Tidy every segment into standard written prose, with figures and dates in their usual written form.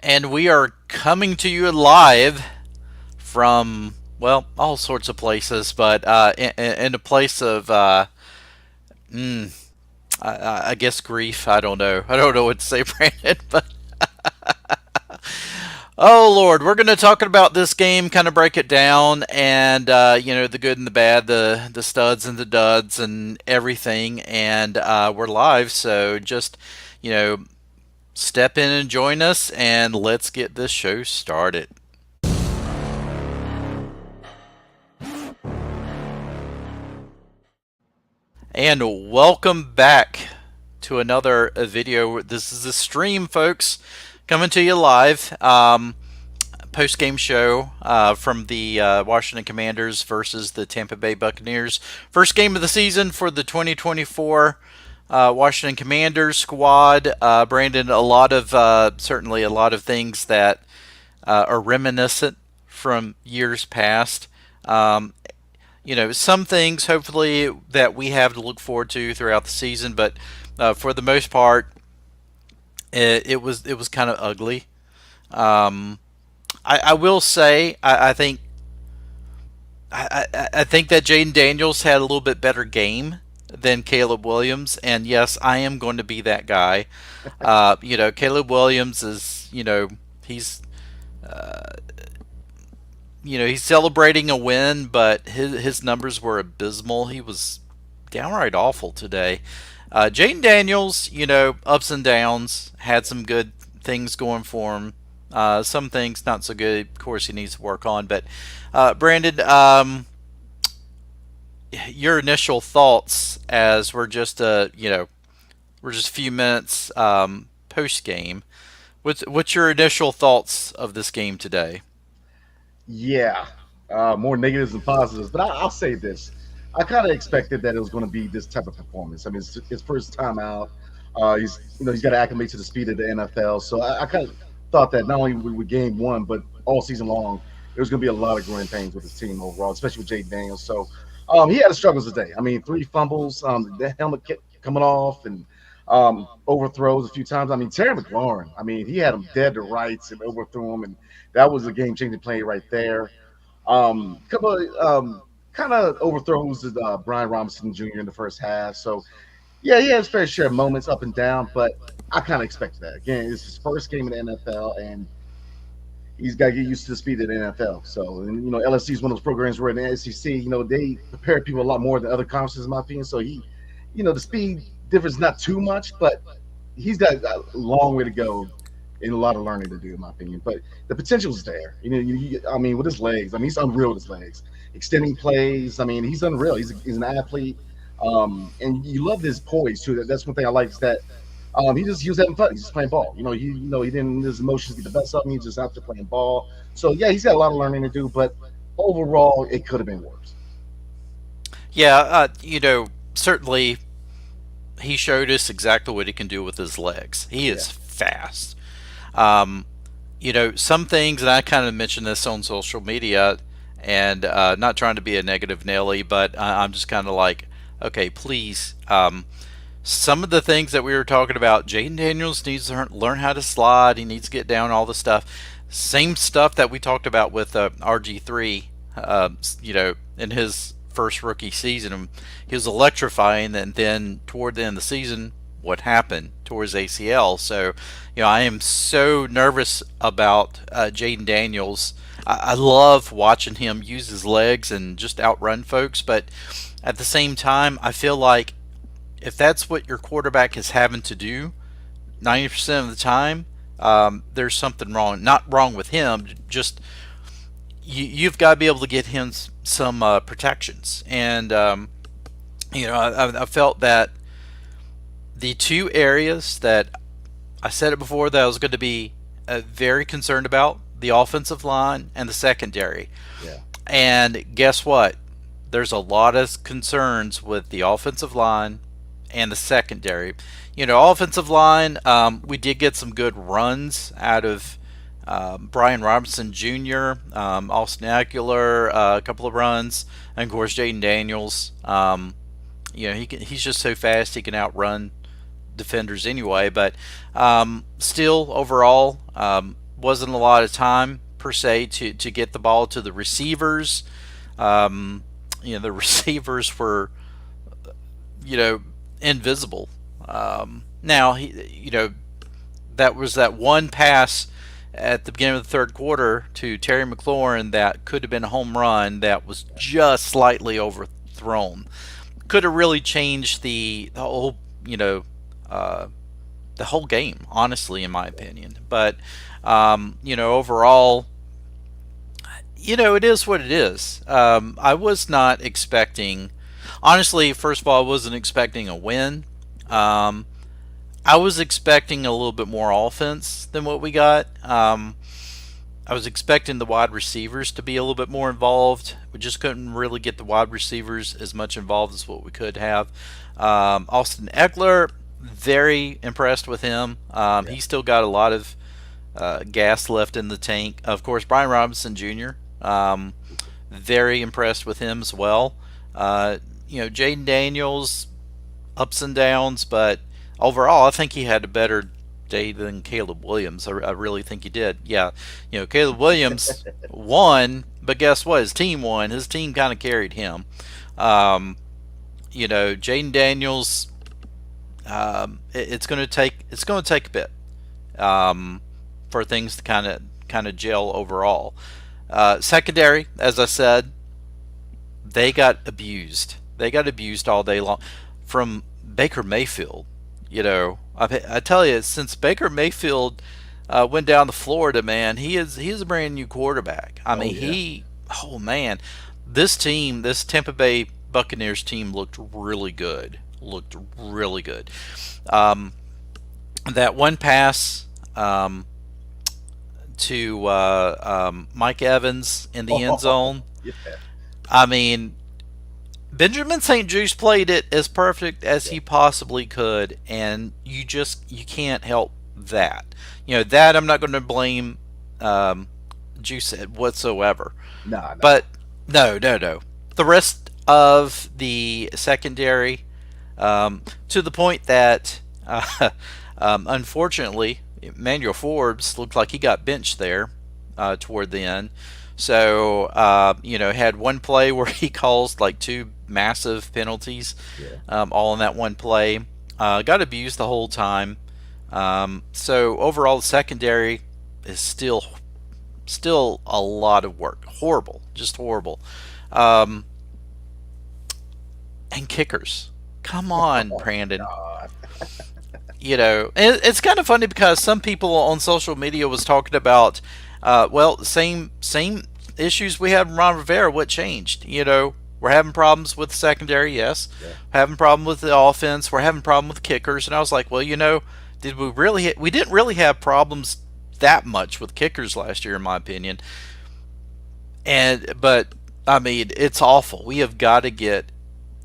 And we are coming to you live from, well, all sorts of places, but in a place of, I guess, grief. I don't know. I don't know what to say, Brandon, but oh Lord, we're going to talk about this game, kind of break it down, and the good and the bad, the studs and the duds, and everything. And we're live, so just you know, step in and join us, and let's get this show started. And welcome back to another video. This is a stream, folks, coming to you live. Post game show from the Washington Commanders versus the Tampa Bay Buccaneers. First game of the season for the 2024 Washington Commanders squad. Brandon, certainly a lot of things that are reminiscent from years past. Some things hopefully that we have to look forward to throughout the season, but for the most part, it was kind of ugly. Um, I will say I think that Jayden Daniels had a little bit better game than Caleb Williams, and yes, I am going to be that guy. Caleb Williams is he's he's celebrating a win, but his numbers were abysmal. He was downright awful today. Jayden Daniels, ups and downs, had some good things going for him. Some things not so good. Of course, he needs to work on. But Brandon, your initial thoughts as we're just a few minutes post game. What's your initial thoughts of this game today? Yeah, more negatives than positives. But I'll say this: I kind of expected that it was going to be this type of performance. I mean, it's his first time out. He's got to acclimate to the speed of the NFL. So I kind of thought that not only with game one, but all season long, there was going to be a lot of growing pains with his team overall, especially with Jayden Daniels. So he had his struggles today. I mean, three fumbles, the helmet kept coming off, and overthrows a few times. I mean, Terry McLaurin. I mean, he had him dead to rights and overthrew him, and that was a game-changing play right there. Couple of kind of overthrows to Brian Robinson Jr. in the first half. So yeah, he has fair share of moments up and down, but I kind of expected that. Again, it's his first game in the NFL, and he's got to get used to the speed of the NFL. So, and LSC is one of those programs where in the SEC, they prepare people a lot more than other conferences, in my opinion. So the speed difference is not too much, but he's got a long way to go and a lot of learning to do, in my opinion. But the potential's there. I mean, with his legs, I mean, he's unreal with his legs, extending plays. I mean, he's unreal. He's an athlete, and you love his poise too. That's one thing I like is that he was having fun. He's just playing ball. He didn't his emotions get the best of him. He's just out there playing ball. So yeah, he's got a lot of learning to do, but overall, it could have been worse. Yeah, certainly he showed us exactly what he can do with his legs. He Yeah. is fast. Um, some things, and I kind of mentioned this on social media, and not trying to be a negative Nelly, but I'm just kind of like, okay, please. Some of the things that we were talking about, Jayden Daniels needs to learn how to slide. He needs to get down all the stuff. Same stuff that we talked about with RG3, in his first rookie season. He was electrifying, and then toward the end of the season, what happened towards ACL. So, I am so nervous about Jayden Daniels. I love watching him use his legs and just outrun folks, but at the same time, I feel like if that's what your quarterback is having to do 90% of the time, there's something wrong. Not wrong with him, just you've got to be able to get him some protections. And, I felt that the two areas that I said it before that I was going to be very concerned about the offensive line and the secondary. Yeah. And guess what? There's a lot of concerns with the offensive line and the secondary. Offensive line, we did get some good runs out of Brian Robinson Jr., Austin Eckler, a couple of runs, and of course Jayden Daniels. He's just so fast he can outrun defenders anyway. But still, overall, wasn't a lot of time per se to get the ball to the receivers. Um, the receivers were, you know, invisible. Now, that was that one pass at the beginning of the third quarter to Terry McLaurin that could have been a home run that was just slightly overthrown. Could have really changed the whole, uh, the whole game, honestly, in my opinion. But, overall, it is what it is. I was not expecting, honestly, first of all, I wasn't expecting a win. Um, I was expecting a little bit more offense than what we got. I was expecting the wide receivers to be a little bit more involved. We just couldn't really get the wide receivers as much involved as what we could have. Austin Eckler, very impressed with him. Yeah. He's still got a lot of gas left in the tank. Of course, Brian Robinson Jr., very impressed with him as well. Jayden Daniels, ups and downs, but overall, I think he had a better day than Caleb Williams. I really think he did. Yeah, Caleb Williams won, but guess what? His team won. His team kind of carried him. Jayden Daniels. It's going to take a bit for things to kind of gel overall. Secondary, as I said, they got abused. They got abused all day long from Baker Mayfield. I tell you, since Baker Mayfield went down to Florida, man, he is a brand new quarterback. I Oh mean, yeah. oh man, this Tampa Bay Buccaneers team looked really good. Looked really good. Um, that one pass to Mike Evans in the end Oh zone. yeah. I mean, Benjamin St. Juice played it as perfect as Yeah. he possibly could, and you can't help that. That I'm not going to blame um, Juice whatsoever. Nah, nah. But no, no, no. The rest of the secondary, to the point that, unfortunately, Emmanuel Forbes looked like he got benched there toward the end. So, had one play where he caused like two massive penalties, Yeah. all in that one play. Got abused the whole time. So overall, the secondary is still a lot of work. Horrible, just horrible. Um, and kickers. Come on, Oh Brandon. God. And it's kind of funny because some people on social media was talking about, same issues we had with Ron Rivera. What changed? We're having problems with the secondary, yes. Yeah. Having problem with the offense. We're having problem with kickers. And I was like, well, did we really? We didn't really have problems that much with kickers last year, in my opinion. But I mean, it's awful. We have got to get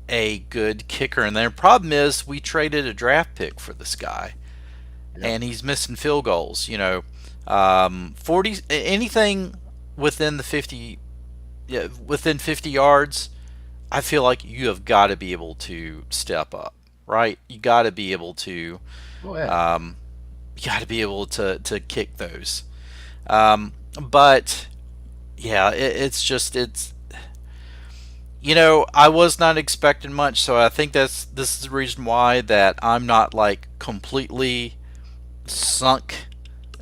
a good kicker, and the problem is we traded a draft pick for this guy, Yep. and he's missing field goals. 40 anything within the 50, yeah, within 50 yards. I feel like you have got to be able to step up, right? You got to be able to, Go ahead. um, you got to be able to kick those. But yeah, I was not expecting much, so I think this is the reason why that I'm not like completely sunk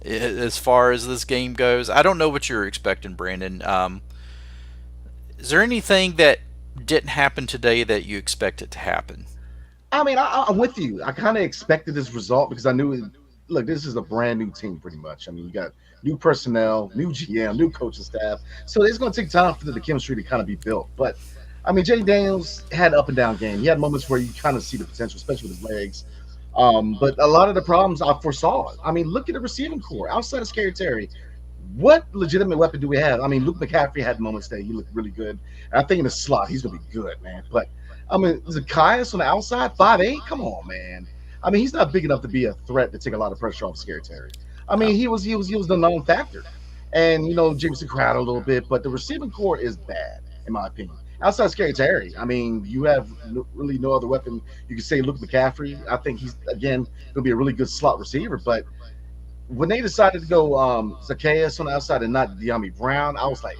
as far as this game goes. I don't know what you're expecting, Brandon. Is there anything that didn't happen today that you expected to happen? I mean, I'm with you. I kind of expected this result because I knew, look, this is a brand new team, pretty much. I mean, you got new personnel, new GM, new coaching staff. So it's going to take time for the chemistry to kind of be built. But I mean, Jay Daniels had an up and down game. He had moments where you kind of see the potential, especially with his legs. But a lot of the problems I foresaw. I mean, look at the receiving core outside of Scary Terry. What legitimate weapon do we have? I mean, Luke McCaffrey had moments that he looked really good. And I think in the slot, he's going to be good, man. But I mean, Zacchaeus on the outside, 5'8"? Come on, man. I mean, he's not big enough to be a threat to take a lot of pressure off Scary Terry. I mean, No. he was the known factor. And Jameson Crowder a little bit, but the receiving core is bad, in my opinion. Outside Scary Terry, I mean, you have really no other weapon. You can say Luke McCaffrey. I think he's again going to be a really good slot receiver, but when they decided to go Zacchaeus on the outside and not De'Ami Brown, I was like,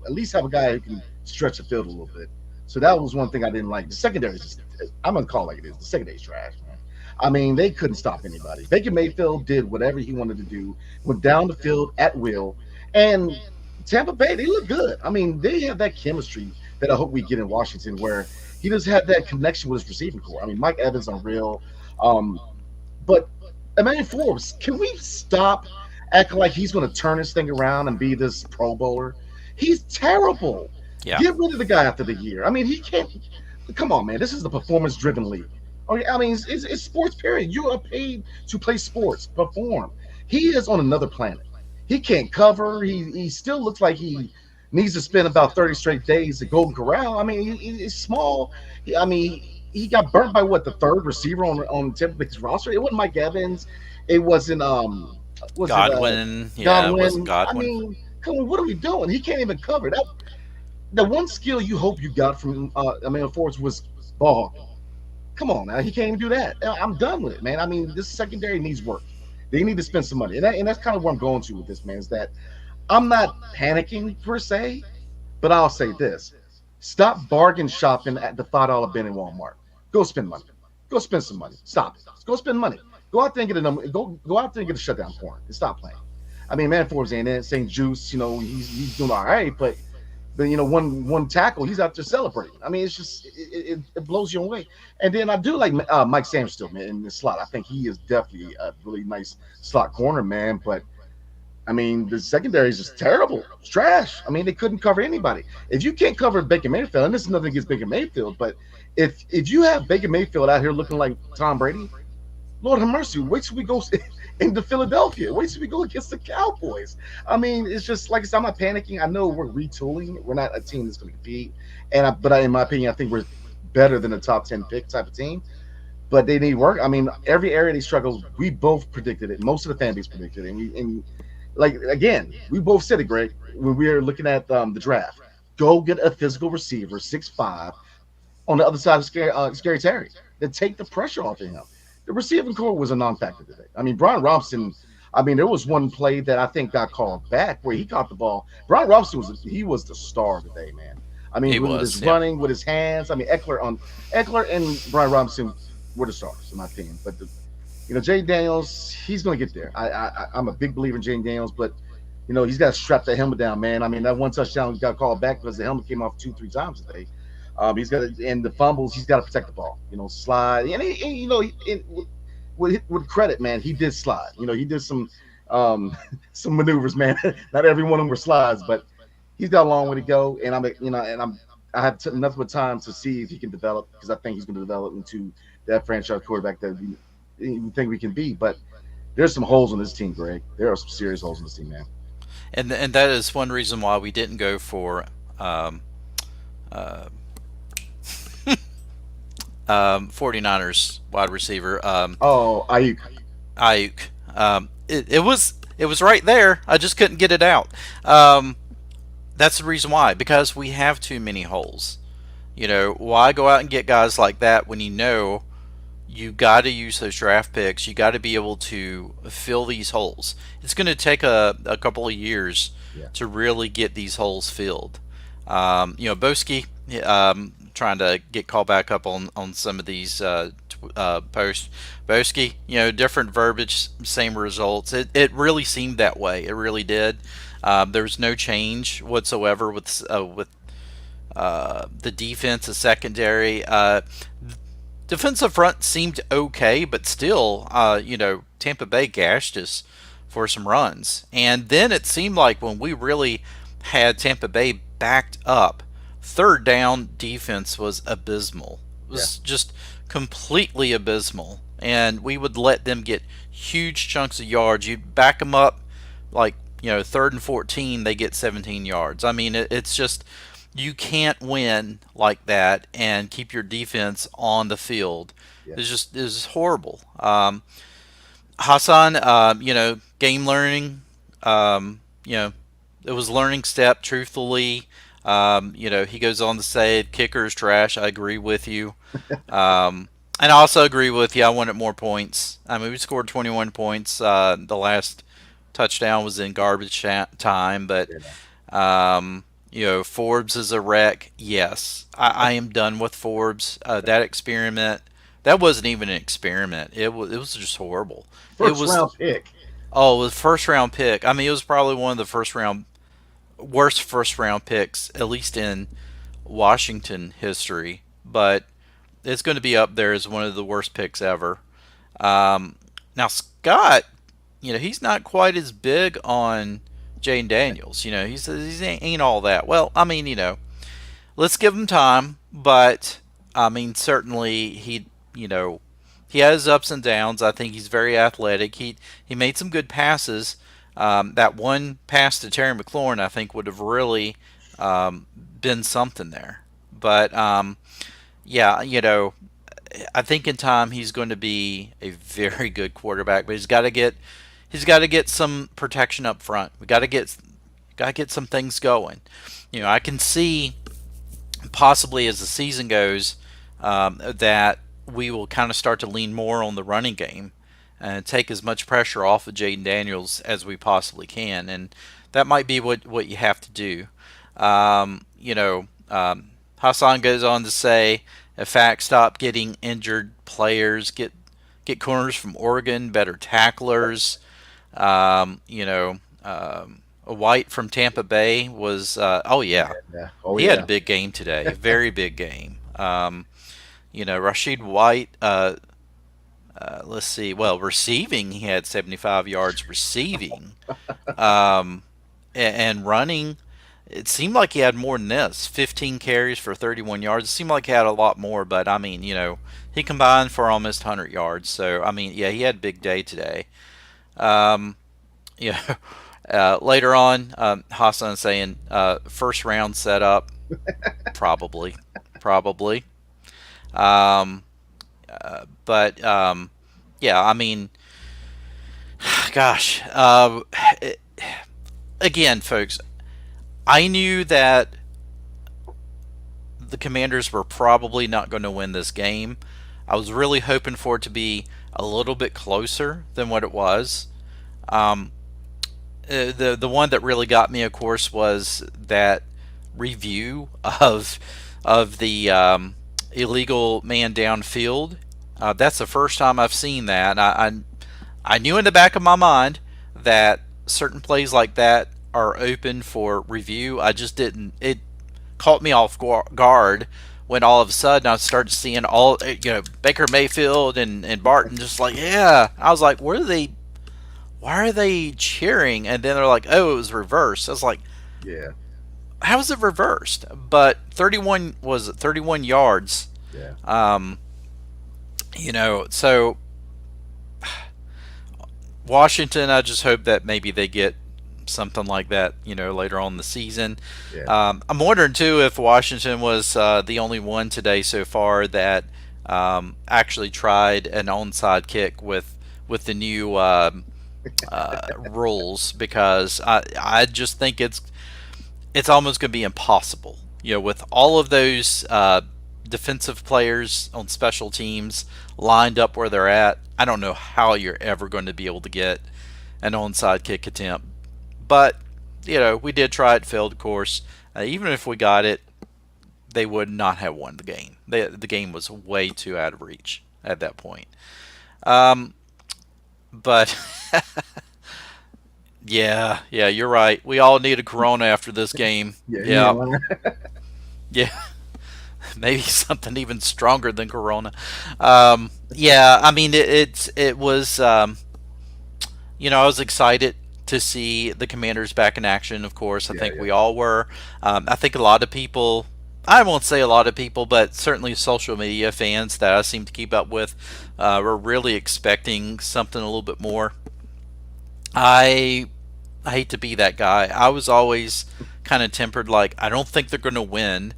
at least have a guy who can stretch the field a little bit. So that was one thing I didn't like. The secondary is just, I'm gonna call it like it is. The secondary is trash, man. I mean, they couldn't stop anybody. Baker Mayfield did whatever he wanted to do, went down the field at will, and Tampa Bay, they look good. I mean, they have that chemistry that I hope we get in Washington, where he just had that connection with his receiving core. I mean, Mike Evans unreal. Um, but Emmanuel Forbes, can we stop acting like he's going to turn this thing around and be this Pro Bowler? He's terrible. Yeah. Get rid of the guy after the year. I mean, he can't. Come on, man. This is the performance-driven league. Okay, I mean, it's sports. Period. You are paid to play sports, perform. He is on another planet. He can't cover. He still looks like he needs to spend about 30 straight days at Golden Corral. I mean, he's small. I mean, he got burnt by what, the third receiver on Tampa Bay's roster. It wasn't Mike Evans. It wasn't was it Godwin. Yeah, it wasn't Godwin? I Godwin. mean, come on, what are we doing? He can't even cover that. The one skill you hope you got from Emmanuel Forbes was ball hawking. Come on now, he can't even do that. I'm done with it, man. I mean, this secondary needs work. They need to spend some money, and that's kind of where I'm going to with this, man. Is that I'm not panicking per se, but I'll say this: stop bargain shopping at the $5 bin in Walmart. Go spend money. Go spend some money. Stop it. Go spend money. Go out there and get a number. Go out there and get a shutdown corner and stop playing. I mean, man, Forbes ain't in. St. Juice, he's doing all right, but one tackle, he's out there celebrating. I mean, it's just it blows you away. And then I do like Mike Sanders still, man, in the slot. I think he is definitely a really nice slot corner, man. But I mean, the secondary is just terrible. It's trash. I mean, they couldn't cover anybody. If you can't cover Baker Mayfield, and this is nothing against Baker Mayfield, but if you have Baker Mayfield out here looking like Tom Brady, Lord have mercy. Wait till we go into Philadelphia. Wait till we go against the Cowboys. I mean, it's just like I said, I'm not panicking. I know we're retooling. We're not a team that's going to compete. In my opinion, I think we're better than a top 10 pick type of team. But they need work. I mean, every area they struggle, we both predicted it. Most of the fan base predicted it. And like again, we both said it, Greg, when we were looking at the draft. Go get a physical receiver, 6'5", on the other side of Scary Terry, to take the pressure off of him. The receiving core was a non-factor today. I mean, Brian Robinson. I mean, there was one play that I think got called back where he caught the ball. Brian Robinson was the star today, man. I mean, He with was. his Yeah. running, with his hands. I mean, Eckler and Brian Robinson were the stars in my opinion. But Jayden Daniels, he's going to get there. I'm a big believer in Jayden Daniels, but he's got to strap that helmet down, man. I mean, that one touchdown got called back because the helmet came off 2-3 times today. He's got to, and the fumbles. He's got to protect the ball. Slide, with credit, man, he did slide. He did some some maneuvers, man. Not every one of them were slides, but he's got a long way to go. And I have nothing but time to see if he can develop, because I think he's going to develop into that franchise quarterback that we think we can be. But there's some holes on this team, Greg. There are some serious holes in this team, man. And that is one reason why we didn't go for uh, 49ers wide receiver Oh, Ayuk. Ayuk. It was right there. I just couldn't get it out. Um, that's the reason why, because we have too many holes. Why go out and get guys like that when you got to use those draft picks? You got to be able to fill these holes. It's going to take a couple of years Yeah. to really get these holes filled. Boski, trying to get called back up on some of these posts. Boski, different verbiage, same results. It really seemed that way. It really did. There was no change whatsoever with the defense, the secondary. Defensive front seemed okay, but still, Tampa Bay gashed us for some runs. And then it seemed like when we really had Tampa Bay backed up, third down defense was abysmal. It Yeah. was just completely abysmal. And we would let them get huge chunks of yards. You back them up, like, third and 14, they get 17 yards. I mean, it's just, you can't win like that and keep your defense on the field. Yeah. It's horrible. Hassan, game learning, it was learning step. Truthfully, he goes on to say kicker is trash. I agree with you, and I also agree with you. I wanted more points. I mean, we scored 21 points the last touchdown was in garbage time, but Yeah. Forbes is a wreck. Yes, I am done with Forbes. That experiment, that wasn't even an experiment. It was just horrible. It First was round pick. Oh, it was first round pick. I mean, it was probably one of the worst first round picks, at least in Washington history. But it's going to be up there as one of the worst picks ever. Now Scott, he's not quite as big on Jayden Daniels. He ain't all that. Well, I mean, let's give him time, but I mean, certainly he has ups and downs. I think he's very athletic. He made some good passes. That one pass to Terry McLaurin, I think, would have really been something there. But yeah, I think in time he's going to be a very good quarterback. But he's got to get some protection up front. We got to get some things going. I can see possibly as the season goes that we will kind of start to lean more on the running game and take as much pressure off of Jayden Daniels as we possibly can, and that might be what you have to do. Hassan goes on to say, in fact, stop getting injured players, get corners from Oregon, better tacklers. A White from Tampa Bay was, oh yeah, Yeah. Oh he had a yeah. big game today, a very big game. Rashid White, let's see, well, receiving, he had 75 yards receiving. Um, and running, it seemed like he had more than this 15 carries for 31 yards. It seemed like he had a lot more, but I mean, he combined for almost 100 yards. So, I mean, yeah, he had a big day today. Um, yeah. Later on, Hassan saying first round setup, probably, probably. Um, but yeah, I mean, gosh, it, again, folks, I knew that the Commanders were probably not going to win this game. I was really hoping for it to be a little bit closer than what it was. Um, the one that really got me, of course, was that review of the illegal man downfield. That's the first time I've seen that. I knew in the back of my mind that certain plays like that are open for review. I just didn't. It caught me off guard when all of a sudden I started seeing all Baker Mayfield and Barton just like, yeah. I was like, where are they? Why are they cheering? And then they're like, oh, it was reversed. I was like, Yeah. how is it reversed? But 31 yards. Yeah. Um, so Washington, I just hope that maybe they get something like that, later on in the season. Yeah. I'm wondering too if Washington was the only one today so far that actually tried an onside kick with the new rules, because I just think it's almost going to be impossible. With all of those defensive players on special teams lined up where they're at, I don't know how you're ever going to be able to get an onside kick attempt. But we did try it, failed, of course. Even if we got it, they would not have won the game. The game was way too out of reach at that point. But yeah, you're right. We all need a Corona after this game. Yeah. You Yeah, ain't lying. yeah. Maybe something even stronger than Corona. Yeah, I mean it was. I was excited to see the Commanders back in action. Of course, I Yeah. think Yeah. we all were. I think a lot of people. I won't say a lot of people, but certainly social media fans that I seem to keep up with were really expecting something a little bit more. I I hate to be that guy. I was always kind of tempered, like I don't think they're going to win,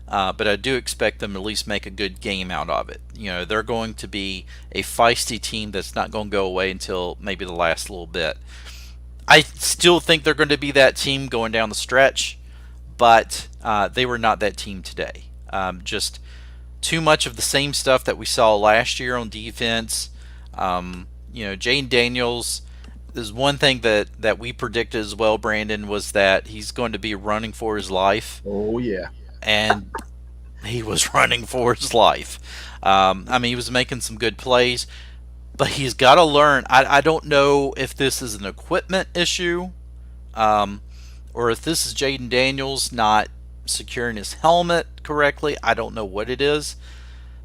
but I do expect them to at least make a good game out of it. They're going to be a feisty team that's not going to go away until maybe the last little bit. I still think they're going to be that team going down the stretch, but they were not that team today. Just too much of the same stuff that we saw last year on defense. Jayden Daniels, there's one thing that we predicted as well, Brandon, was that he's going to be running for his life, Oh yeah, and he was running for his life. I mean, he was making some good plays, but he's got to learn. I don't know if this is an equipment issue, um, or if this is Jayden Daniels not securing his helmet correctly. I don't know what it is,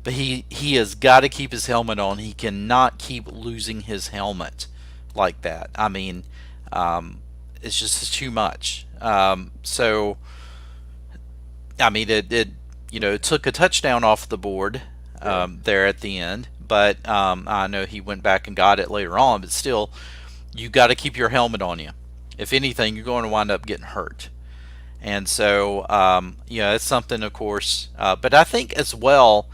but he has got to keep his helmet on. He cannot keep losing his helmet like that. I mean, it's just too much. So I mean, it it took a touchdown off the board yeah, there at the end, but I know he went back and got it later on. But still, you got to keep your helmet on you. If anything, you're going to wind up getting hurt. And so, it's something, of course. But I think as well,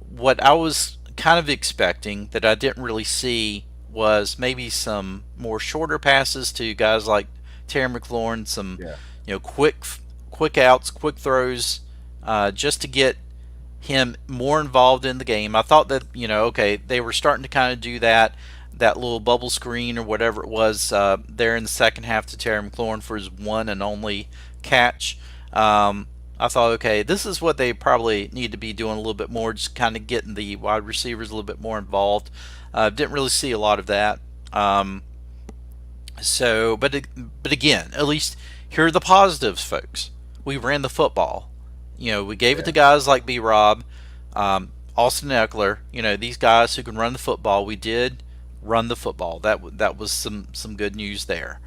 what I was kind of expecting that I didn't really see was maybe some more shorter passes to guys like Terry McLaurin, some yeah, quick outs, quick throws, just to get him more involved in the game. I thought that okay, they were starting to kind of do that little bubble screen or whatever it was there in the second half to Terry McLaurin for his one and only catch. I thought, okay, this is what they probably need to be doing a little bit more, just kind of getting the wide receivers a little bit more involved. Didn't really see a lot of that. But again, at least here are the positives, folks. We ran the football. We gave it yeah, to guys like B. Rob, Austin Eckler. These guys who can run the football. We did run the football. That was some good news there.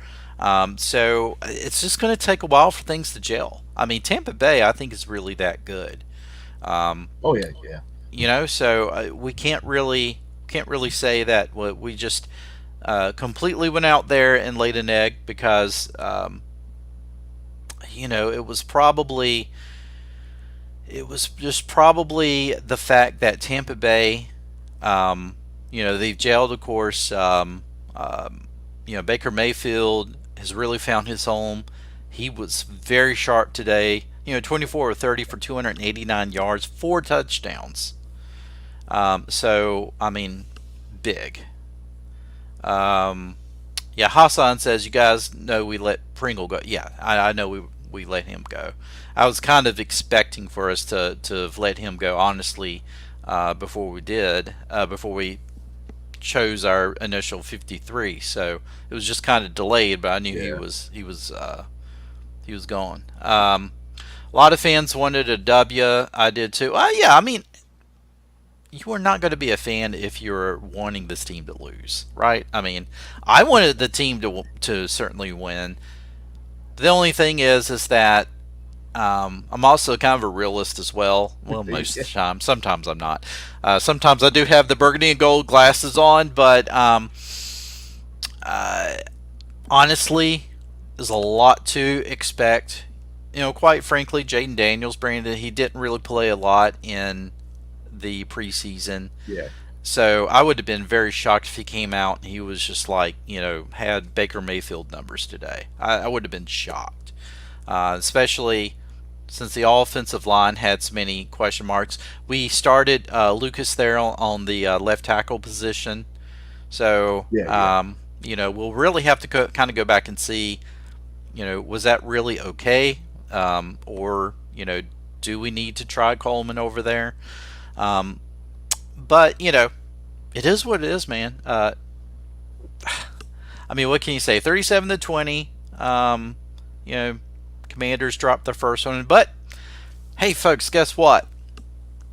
So it's just going to take a while for things to gel. I mean, Tampa Bay, I think, is really that good. Um, oh yeah, yeah, so we can't really say that we just completely went out there and laid an egg because it was just probably the fact that Tampa Bay, they've jailed, of course. Baker Mayfield has really found his home. He was very sharp today. 24 or 30 for 289 yards, 4 touchdowns. So, I mean, big. Yeah, Hassan says, you guys know we let Pringle go. Yeah, I know we let him go. I was kind of expecting for us to have let him go, honestly, before we chose our initial 53. So it was just kind of delayed, but I knew he yeah. was gone. A lot of fans wanted a W. I did too. Yeah, I mean, you are not going to be a fan if you're wanting this team to lose, right? I mean, I wanted the team to certainly win. The only thing is that I'm also kind of a realist as well. Well, most of the time. Sometimes I'm not. Sometimes I do have the burgundy and gold glasses on, but uh, honestly, there's a lot to expect. Quite frankly, Jayden Daniels, Brandon, he didn't really play a lot in the preseason. Yeah. So I would have been very shocked if he came out and he was just like, had Baker Mayfield numbers today. I would have been shocked, especially since the offensive line had so many question marks. We started Lucas there on the left tackle position. So, Yeah, yeah. we'll really have to kind of go back and see, was that really okay? Or, do we need to try Coleman over there? But, it is what it is, man. I mean, what can you say? 37-20. You know, Commanders dropped their first one. But, hey, folks, guess what?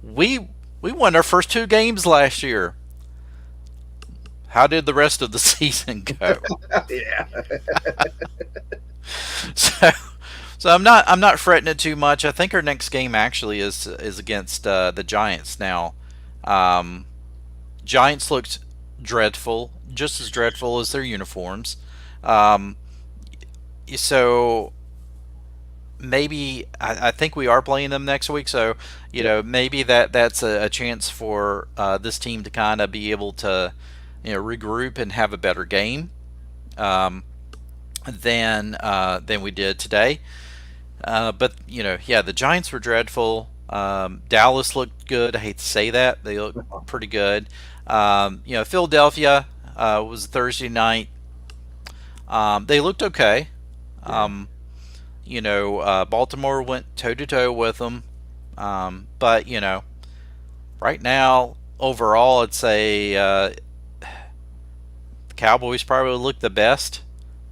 We won our first 2 games last year. How did the rest of the season go? Yeah. So, so I'm not fretting it too much. I think our next game actually is against the Giants now. Um, Giants looked dreadful, just as dreadful as their uniforms. Um, so maybe I think we are playing them next week. So Yeah. maybe that's a chance for this team to kind of be able to regroup and have a better game um, than we did today. But yeah, the Giants were dreadful. Dallas looked good. I hate to say that, they looked pretty good. Philadelphia was Thursday night. They looked okay. Yeah, Um, Baltimore went toe to toe with them. But right now, overall, I'd say the Cowboys probably look the best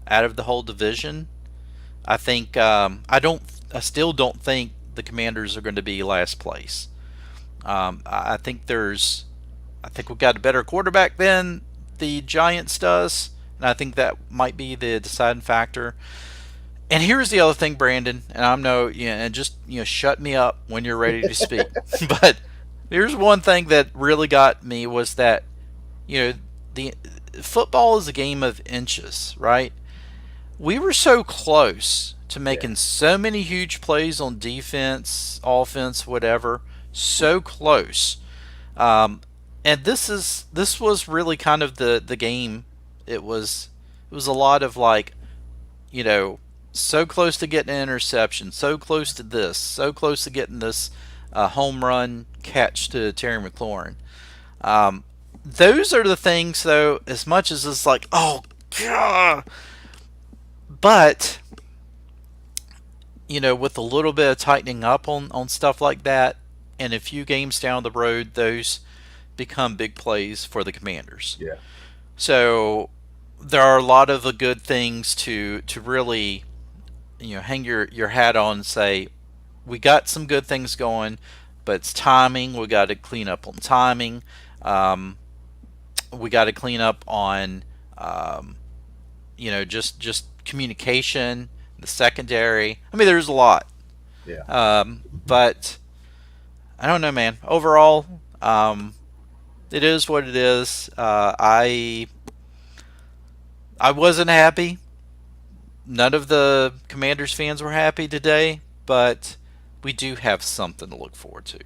out of the whole division. I think I still don't think the Commanders are going to be last place. I think I think we've got a better quarterback than the Giants does, and I think that might be the deciding factor. And here's the other thing, Brandon, and I'm no, and just shut me up when you're ready to speak. But here's one thing that really got me was that you know the football is a game of inches, right? We were so close to yeah, making so many huge plays on defense, offense, whatever. So close. Um, and this was really kind of the game. It was a lot of like you know so close to getting an interception, so close to this, so close to getting this home run catch to Terry McLaurin. Um, those are the things, though. As much as it's like, oh god, but with a little bit of tightening up on stuff like that, and a few games down the road, those become big plays for the Commanders. yeah. So there are a lot of the good things to really hang your hat on and say we got some good things going, but it's timing. We got to clean up on timing. Um, we got to clean up on um, just communication, the secondary. I mean, there's a lot, Yeah. but I don't know, man. Overall, it is what it is. I wasn't happy. None of the Commanders fans were happy today, but we do have something to look forward to.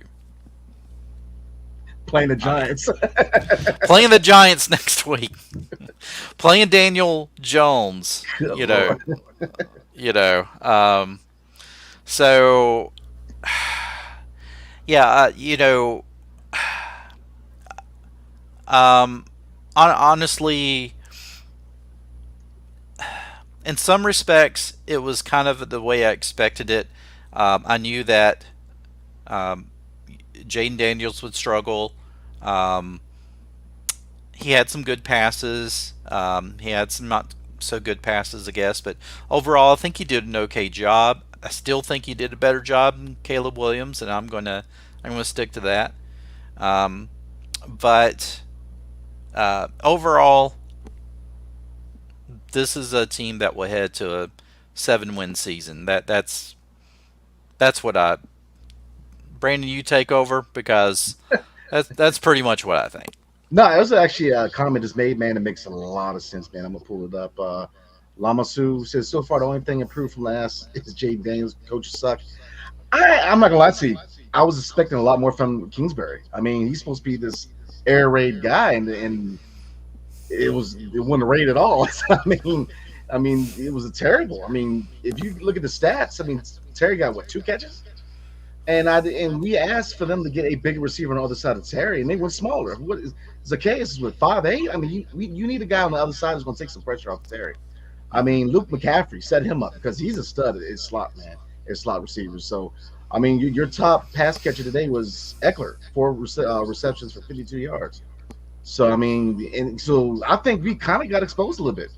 Playing the I mean, Giants. playing the Giants next week, playing Daniel Jones. Good You Lord. know, you know. So yeah, um, honestly, in some respects, it was kind of the way I expected it. I knew that um, Jayden Daniels would struggle. Um, he had some good passes. He had some not so good passes, I guess. But overall, I think he did an okay job. I still think he did a better job than Caleb Williams, and I'm gonna stick to that. Um, but overall, this is a team that will head to a 7-win season. That's what I. Brandon, you take over because that's pretty much what I think. No, it was actually a comment just made, man. It makes a lot of sense, man. I'm gonna pull it up. Lamasu says so far the only thing improved from last is Jay Daniels. Coaches suck. I'm not gonna lie to you. I was expecting a lot more from Kingsbury. I mean, he's supposed to be this air raid guy, and it wasn't raid at all. I mean, it was a terrible. I mean, if you look at the stats, I mean, Terry got what, two catches? And we asked for them to get a bigger receiver on the other side of Terry, and they went smaller. What is Zacchaeus is with 5'8"? I mean, you need a guy on the other side who's going to take some pressure off Terry. I mean, Luke McCaffrey set him up because he's a stud at slot, man, at slot receivers. So, I mean, your top pass catcher today was Eckler, four receptions for 52 yards. So, I mean, and so I think we kind of got exposed a little bit.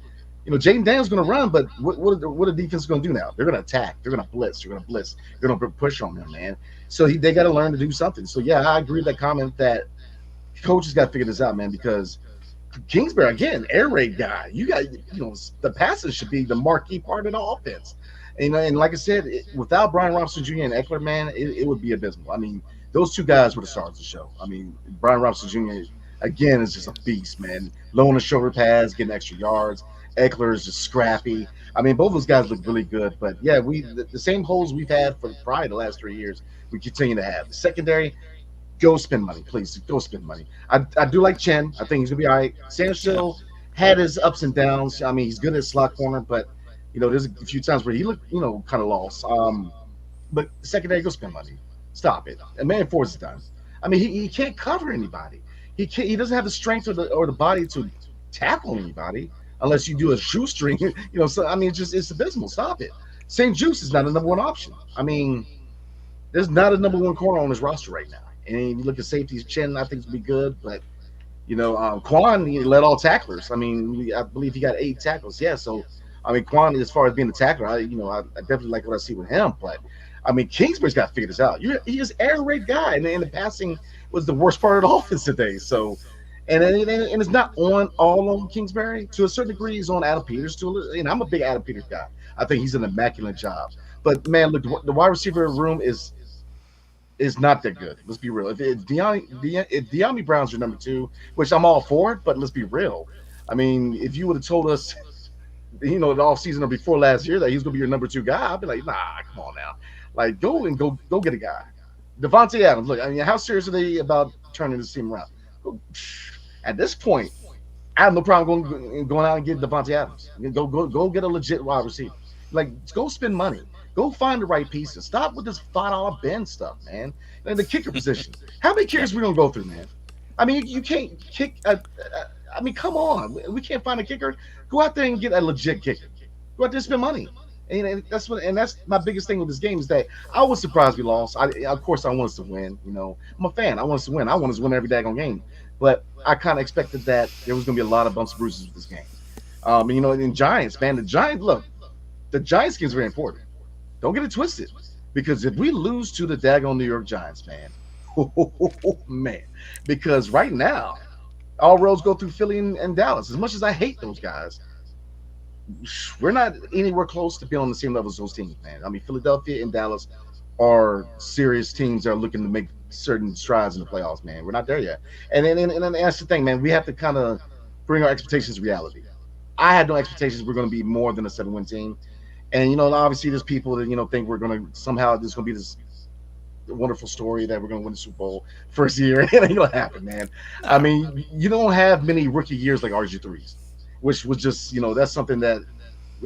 Jayden Daniels going to run, but what are the defense going to do now? They're going to attack. They're going to blitz. They're going to blitz. They're going to push on him, man. So they got to learn to do something. So yeah, I agree with that comment that coaches got to figure this out, man. Because Kingsbury again, air raid guy. You got the passes should be the marquee part of the offense. And like I said, without Brian Robinson Jr. and Eckler, man, it would be abysmal. I mean, those two guys were the stars of the show. I mean, Brian Robinson Jr. again is just a beast, man. Low on the shoulder pads, getting extra yards. Eckler is just scrappy. I mean, both those guys look really good. But yeah, the same holes we've had for probably the last 3 years, we continue to have. The secondary, go spend money, please. Go spend money. I do like Chen. I think he's gonna be all right. Yeah. Sancho had his ups and downs. I mean, he's good at slot corner, but there's a few times where he looked, kind of lost. But secondary, go spend money. Stop it. And man, Ford's done. I mean, he can't cover anybody. He doesn't have the strength or the body to tackle anybody. unless you do a shoestring. So I mean, it's abysmal. Stop it. St. Juice is not a number one option. I mean, there's not a number one corner on his roster right now. And you look at safety's chin, I think it's be good, but Quan he led all tacklers. I mean, I believe he got 8 tackles. Yeah, so I mean, Quan, as far as being a tackler, I definitely like what I see with him. But I mean, Kingsbury's got to figure this out. He is air raid guy, and the passing was the worst part of the offense today. So, and it's not on all on Kingsbury to a certain degree. He's on Adam Peters too. And I'm a big Adam Peters guy. I think he's an immaculate job. But man, look, the wide receiver room is not that good. Let's be real. If De'Ami Brown's your number two, which I'm all for it, but let's be real. I mean, if you would have told us, the off season or before last year that he's going to be your number two guy, I'd be like, nah, come on now, like go get a guy. Devontae Adams. Look, I mean, how serious are they about turning this team around? At this point, I have no problem going out and get Devontae Adams. Go get a legit wide receiver. Like, go spend money. Go find the right pieces. Stop with this $5 Ben stuff, man. And the kicker position. How many Yeah. kickers we gonna go through, man? I mean, you can't kick. I mean, come on. We can't find a kicker. Go out there and get a legit kicker. Go out there and spend money. And that's my biggest thing with this game is that I was surprised we lost. Of course I want us to win. I'm a fan. I want us to win. I want us to win every daggone game. But I kind of expected that there was going to be a lot of bumps and bruises with this game. And Giants, man, the Giants game is very important. Don't get it twisted, because if we lose to the daggone New York Giants, man, man, because right now all roads go through Philly and Dallas. As much as I hate those guys, we're not anywhere close to being on the same level as those teams, man. I mean, Philadelphia and Dallas are serious teams that are looking to make certain strides in the playoffs, man. We're not there yet. And then that's the thing, man. We have to kind of bring our expectations to reality. I had no expectations we're going to be more than a 7-win team. And obviously, there's people that think we're going to somehow there's going to be this wonderful story that we're going to win the Super Bowl first year. It ain't going to happen, man. I No. mean, you don't have many rookie years like RG3's, which was just that's something that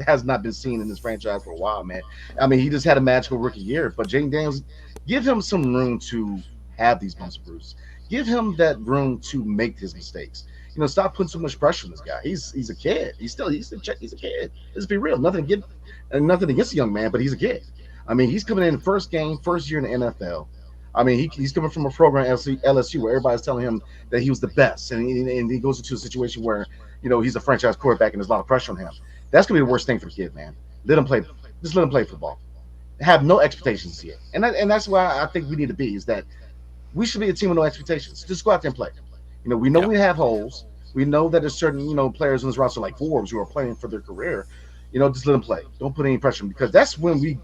has not been seen in this franchise for a while, man. I mean, he just had a magical rookie year, but Jayden Daniels, give him some room to have these bumps and bruises. Give him that room to make his mistakes. Stop putting so much pressure on this guy. He's a kid. He's a kid. Let's be real. Nothing against the young man, but he's a kid. I mean, he's coming in first game, first year in the NFL. I mean, he's coming from a program LSU where everybody's telling him that he was the best, and he goes into a situation where he's a franchise quarterback and there's a lot of pressure on him. That's gonna be the worst thing for the kid, man. Let him play. Just let him play football. Have no expectations yet, and that's why I think we need to be is that we should be a team with no expectations. Just go out there and play. We know Yeah. we have holes. We know that there's certain players in this roster like Forbes who are playing for their career. Just let them play. Don't put any pressure on them, because that's when we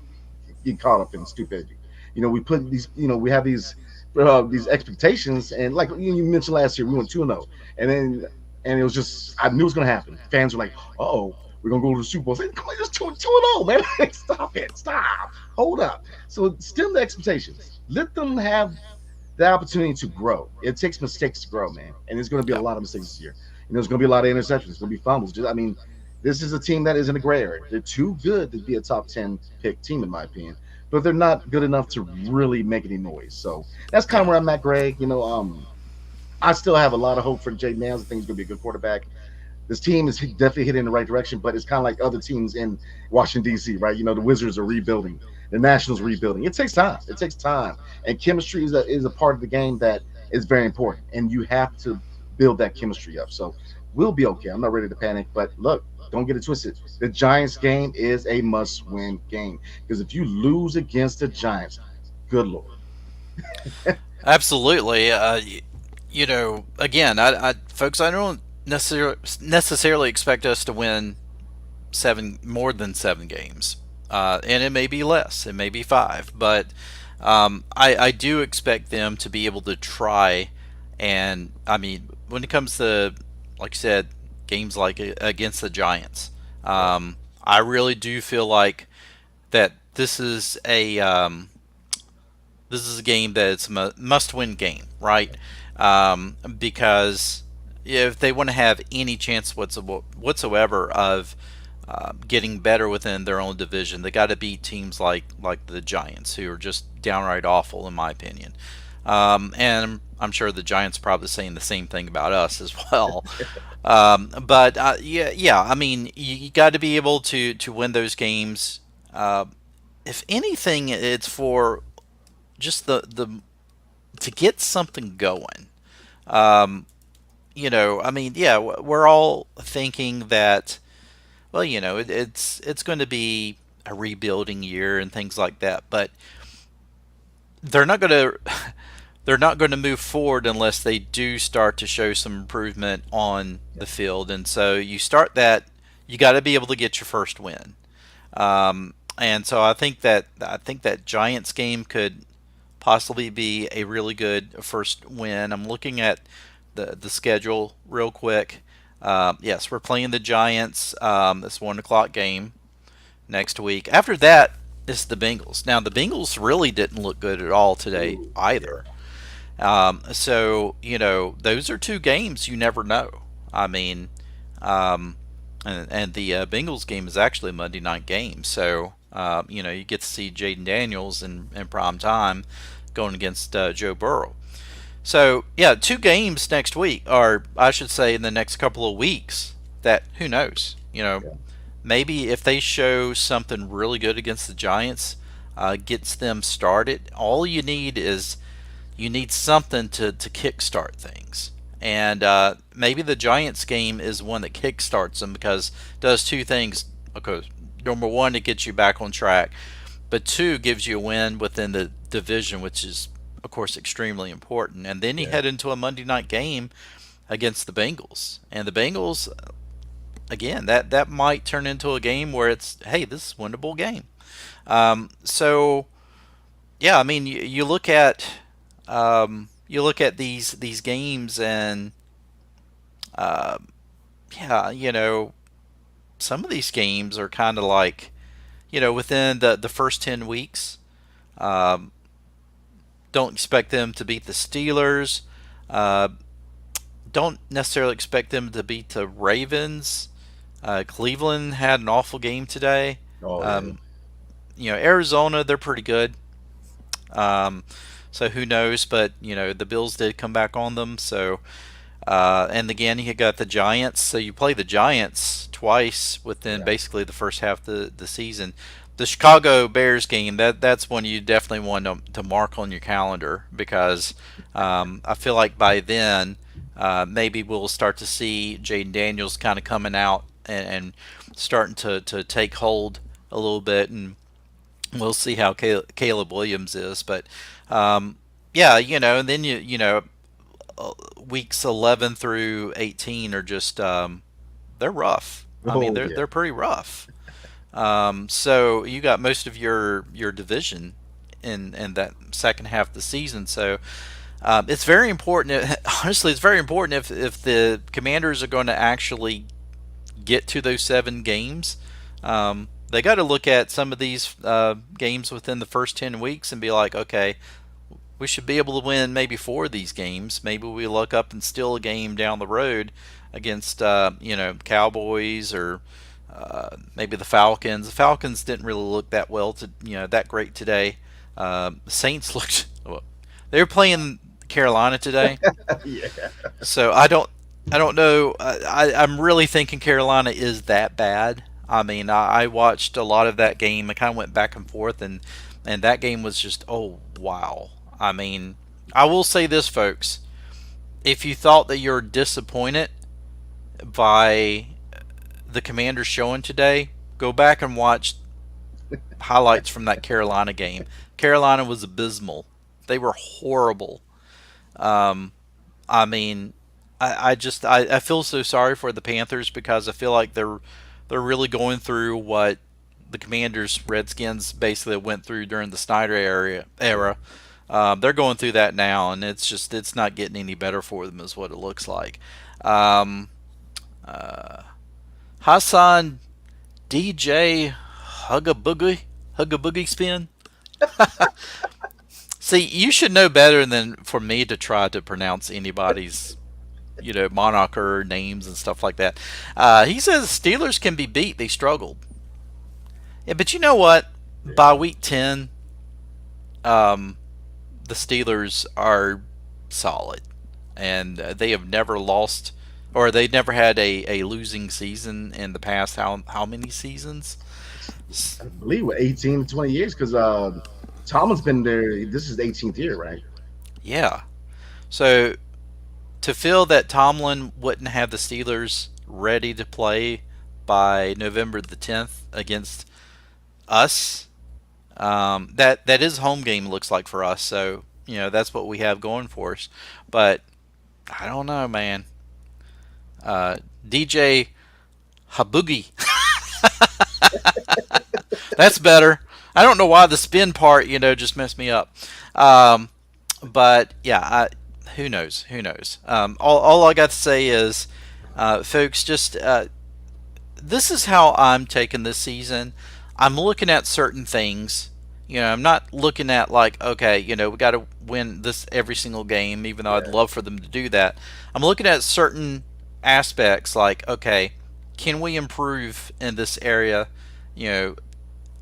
get caught up in stupidity. We put these. We have these expectations, and like you mentioned last year, we went 2-0, and it was just I knew it was going to happen. Fans were like, "Oh, we're gonna go to the Super Bowl." I said, come on, just 2-0, man. Stop it. Stop. Hold up. So still the expectations. Let them have the opportunity to grow. It takes mistakes to grow, man. And there's going to be a Yeah. lot of mistakes this year. There's going to be a lot of interceptions. There's going to be fumbles. I mean, this is a team that is in a gray area. They're too good to be a top 10 pick team, in my opinion, but they're not good enough to really make any noise. So that's kind of Yeah. where I'm at, Greg. I still have a lot of hope for Jayden Daniels. I think he's going to be a good quarterback. This team is definitely heading in the right direction, but it's kind of like other teams in Washington D.C. Right? The Wizards are rebuilding, the Nationals rebuilding. It takes time. It takes time, and chemistry is a part of the game that is very important, and you have to build that chemistry up. So we'll be okay. I'm not ready to panic, but look, don't get it twisted. The Giants game is a must-win game, because if you lose against the Giants, good lord. Absolutely. Again, folks, I don't necessarily expect us to win more than 7 games, and it may be less, it may be 5, but I do expect them to be able to try. And I mean, when it comes to, like you said, games like against the Giants, Right. I really do feel like that this is a game that it's a must-win game, right? Because if they want to have any chance whatsoever of getting better within their own division, they got to beat teams like the Giants, who are just downright awful, in my opinion. And I'm sure the Giants are probably saying the same thing about us as well. But yeah. I mean, you got to be able to win those games. Uh, if anything, it's for just the to get something going. Um, I mean, yeah, we're all thinking that, well, it's going to be a rebuilding year and things like that, but they're not going to they're not going to move forward unless they do start to show some improvement on Yeah, the field. And so you start that, you got to be able to get your first win. And so I think that Giants game could possibly be a really good first win. I'm looking at the schedule real quick. Yes, we're playing the Giants. This 1 o'clock game next week. After that, it's the Bengals. Now the Bengals really didn't look good at all today ooh, yeah, either. So those are two games you never know. I mean, um, and the Bengals game is actually a Monday night game. So you get to see Jayden Daniels in prime time going against Joe Burrow. So yeah, two games next week, or I should say in the next couple of weeks. That who knows? yeah, Maybe if they show something really good against the Giants, gets them started. All you need something to kickstart things. And maybe the Giants game is one that kickstarts them because it does two things. Okay, number one, it gets you back on track, but two, gives you a win within the division, which is, of course, extremely important. And then you yeah. head into a Monday night game against the Bengals. And the Bengals, again, that might turn into a game where it's, hey, this is a winnable game. So yeah, I mean, you look at these games, and uh, yeah, some of these games are kind of like, within the first 10 weeks. Um, don't expect them to beat the Steelers. Uh, don't necessarily expect them to beat the Ravens. Cleveland had an awful game today. Oh yeah. Um, Arizona, they're pretty good. Um, so who knows? But the Bills did come back on them. So and again, you got the Giants. So you play the Giants twice within Yeah. basically the first half of the season. The Chicago Bears game, that's one you definitely want to mark on your calendar, because I feel like by then maybe we'll start to see Jayden Daniels kind of coming out and starting to take hold a little bit, and we'll see how Caleb Williams is. But yeah, and then weeks 11 through 18 are just they're rough. I mean, Oh they're yeah. pretty rough. So you got most of your division in that second half of the season. So it's very important. Honestly, it's very important if the Commanders are going to actually get to those 7 games. They got to look at some of these games within the first 10 weeks and be like, okay, we should be able to win maybe 4 of these games. Maybe we look up and steal a game down the road against Cowboys, or maybe the Falcons. The Falcons didn't really look that well that great today. Saints looked well, they were playing Carolina today, Yeah. so I don't know. I'm really thinking Carolina is that bad. I mean, I watched a lot of that game. I kind of went back and forth, and that game was just, oh wow. I mean, I will say this, folks. If you thought that you're disappointed by the Commanders showing today, go back and watch highlights from that Carolina game. Carolina was abysmal. They were horrible. Um, I mean, I feel so sorry for the Panthers, because I feel like they're really going through what the Commanders Redskins basically went through during the Snyder era. They're going through that now, and it's not getting any better for them, is what it looks like. Um, uh, Hassan DJ Hugaboogie spin. See, you should know better than for me to try to pronounce anybody's moniker names and stuff like that. He says Steelers can be beat. They struggled. Yeah, but you know what? Yeah. By week 10, um, the Steelers are solid, and they have never lost, or they never had a losing season in the past. How many seasons? I believe what 18 to 20 years because Tomlin's been there. This is the 18th year, right? Yeah. So to feel that Tomlin wouldn't have the Steelers ready to play by November the 10th against us, that is home game looks like for us. So that's what we have going for us. But I don't know, man. DJ Habugi, that's better. I don't know why the spin part, just messed me up. Um, but yeah, who knows? Who knows? All I got to say is, folks, just this is how I'm taking this season. I'm looking at certain things. I'm not looking at like, okay, we got to win this every single game, even though I'd Yeah, love for them to do that. I'm looking at certain aspects like, okay, can we improve in this area? You know,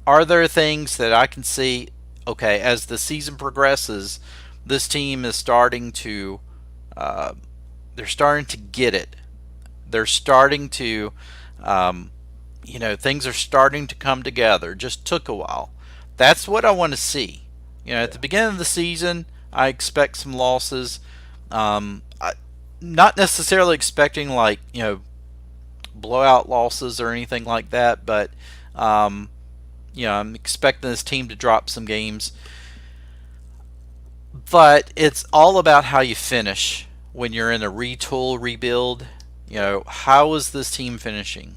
are there things that I can see? Okay, as the season progresses, this team is starting to, uh, they're starting to get it. They're starting to, um, things are starting to come together. Just took a while. That's what I want to see. At the yeah, beginning of the season, I expect some losses. Not necessarily expecting like blowout losses or anything like that, but um, I'm expecting this team to drop some games. But it's all about how you finish when you're in a retool rebuild. How is this team finishing?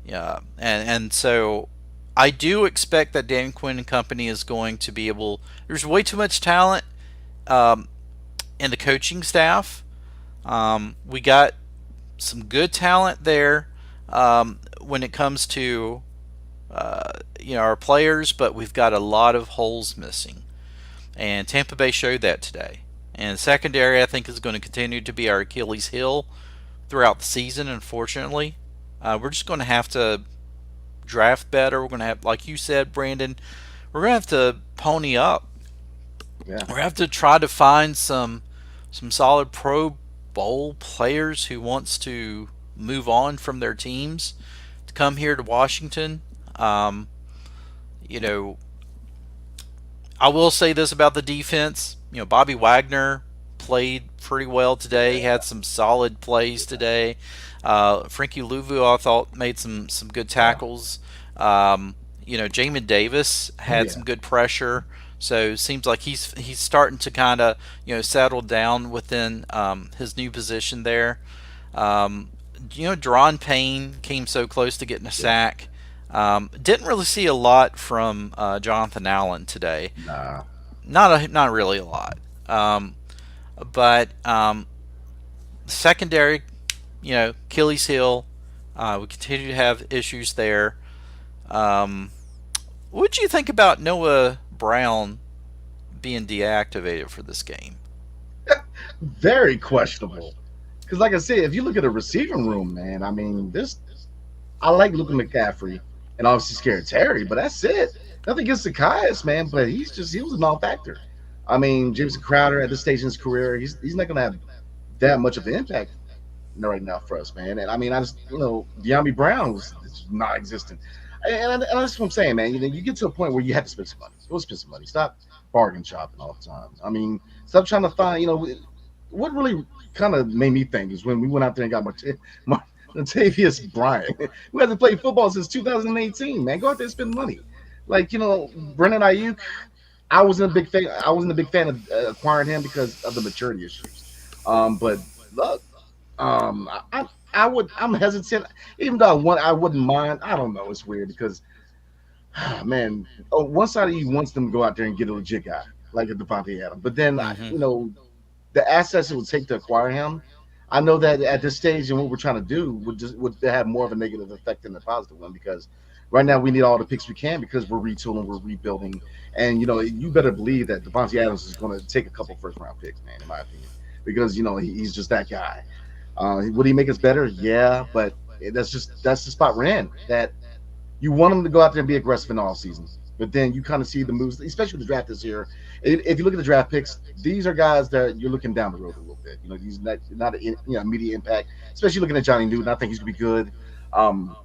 Yeah, and so I do expect that Dan Quinn and company is going to be able. There's way too much talent um, in the coaching staff. We got some good talent there when it comes to our players, but we've got a lot of holes missing, and Tampa Bay showed that today. And secondary, I think, is going to continue to be our Achilles heel throughout the season. Unfortunately, we're just going to have to draft better. We're going to have, like you said, Brandon, we're going to have to pony up. yeah. We're going to have to try to find some solid Pro Bowl players who wants to move on from their teams to come here to Washington. Um, you know, I will say this about the defense. Bobby Wagner played pretty well today. He had some solid plays today. Frankie Louvu, I thought, made some good Wow. tackles. Jamin Davis had Yeah. some good pressure. So it seems like he's starting to kind of settle down within his new position there. Deron Payne came so close to getting a Yeah. sack. Didn't really see a lot from Jonathan Allen today. Nah. Not really a lot. But secondary, Achilles heel. We continue to have issues there. Um, what do you think about Noah Brown being deactivated for this game? Very questionable. Because, like I said, if you look at the receiving room, man, I mean, this I like Luka McCaffrey and obviously Scared Terry, but that's it. Nothing against Zacchaeus, man, but he was a non-factor. I mean, Jameson Crowder at this stage in his career, he's not gonna have that much of an impact right now for us, man. And I mean, I just De'Ami Brown was non-existent, and that's what I'm saying, man. You get to a point where you have to spend some money. Go spend some money. Stop bargain shopping all the time. I mean, stop trying to find. What really kind of made me think is when we went out there and got Latavius Bryant. We hasn't played football since 2018, man. Go out there and spend money. Like Brendan Ayuk. I wasn't a big fan. I wasn't a big fan of acquiring him because of the maturity issues. But look, I'm hesitant, even though I wouldn't mind. I don't know. It's weird because, man, one side of you wants them to go out there and get a legit guy like a Devontae Adams, but then Mm-hmm. the assets it would take to acquire him. I know that at this stage and what we're trying to do would have more of a negative effect than a positive one because right now we need all the picks we can because we're retooling, we're rebuilding, and you better believe that Devontae Adams is going to take a couple first round picks, man, in my opinion, because he's just that guy. Would he make us better? Yeah, but that's the spot we're in. That you want him to go out there and be aggressive in all season. But then you kind of see the moves, especially the draft this year. If you look at the draft picks, these are guys that you're looking down the road a little bit. You know, these not immediate impact. Especially looking at Johnny Newton, I think he's gonna be good. Um,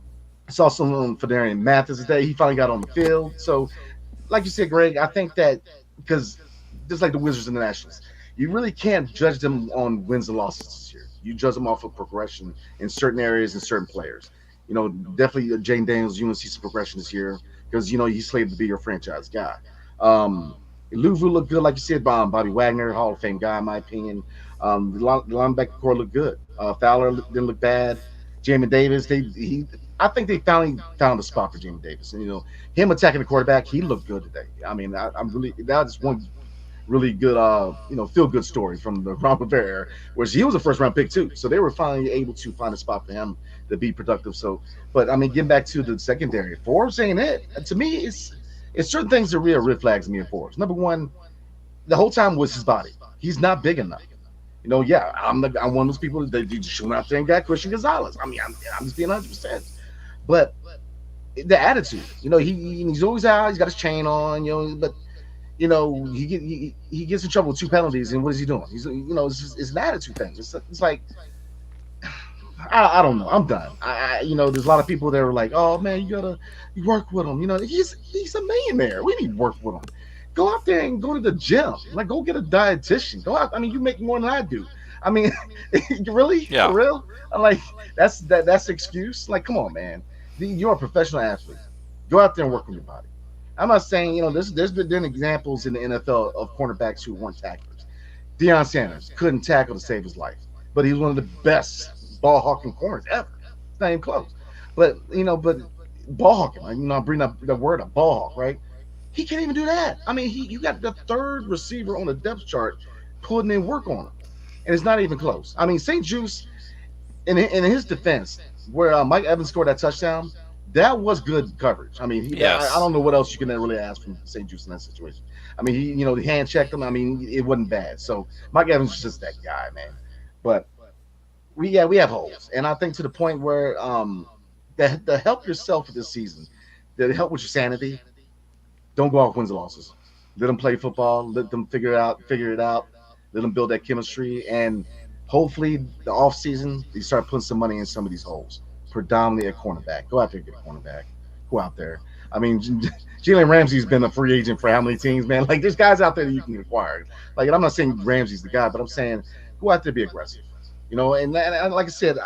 I saw some for Darian Mathis today. He finally got on the field. So, like you said, Greg, I think that because just like the Wizards and the Nationals, you really can't judge them on wins and losses this year. You judge them off of progression in certain areas and certain players. You know, definitely Jayden Daniels, you want to see some progression this year because you know he's slated to be your franchise guy. Um, Louvu looked good, like you said. Bobby Wagner, Hall of Fame guy, in my opinion. The linebacker core looked good. Fowler didn't look bad. Jamin Davis, I think they finally found a spot for Jamin Davis. And you know, him attacking the quarterback, he looked good today. I mean, I'm really that's one really good, feel good story from the Ron Rivera era, where he was a first round pick too. So they were finally able to find a spot for him to be productive. So, but I mean, getting back to the secondary, Forbes ain't it. To me, it's certain things that real red flags me in Forbes. Number one, the whole time was his body. He's not big enough. You know, yeah, I'm one of those people that just showing out there and got Christian Gonzalez. I mean, I'm just being 100%. But the attitude, you know, he's always out. He's got his chain on, you know, but you know, he gets in trouble with two penalties, and what is he doing? He's it's an attitude thing. It's like I don't know. I'm done. There's a lot of people that are like, oh man, you work with him. You know, he's a millionaire. We need to work with him. Go out there and go to the gym. Like, go get a dietitian. Go out. I mean, you make more than I do. I mean, really, for Yeah. real? I'm like, that's the excuse. Like, come on, man. You're a professional athlete. Go out there and work on your body. I'm not saying, there's been examples in the NFL of cornerbacks who weren't tacklers. Deion Sanders couldn't tackle to save his life, but he was one of the best ball hawking corners ever. It's not even close. But ball hawking, like, I bring up the word of ball hawk, right? He can't even do that. I mean, you got the third receiver on the depth chart putting in work on him, and it's not even close. I mean, St. Juice, in his defense, where Mike Evans scored that touchdown, that was good coverage. I mean, I Yes. don't know what else you can really ask from St. Juice in that situation. I mean, he hand checked him. I mean, it wasn't bad. So Mike Evans is just that guy, man. But we have holes, and I think to the point where to help yourself this season, to help with your sanity, don't go off wins and losses. Let them play football. Let them figure it out. Let them build that chemistry, and hopefully the off season they start putting some money in some of these holes. Predominantly a cornerback. Go out there and get a cornerback. Go out there. I mean, Jalen Ramsey's been a free agent for how many teams, man? Like, there's guys out there that you can acquire. Like, and I'm not saying Ramsey's the guy, but I'm saying go out there and be aggressive. You know, and like I said,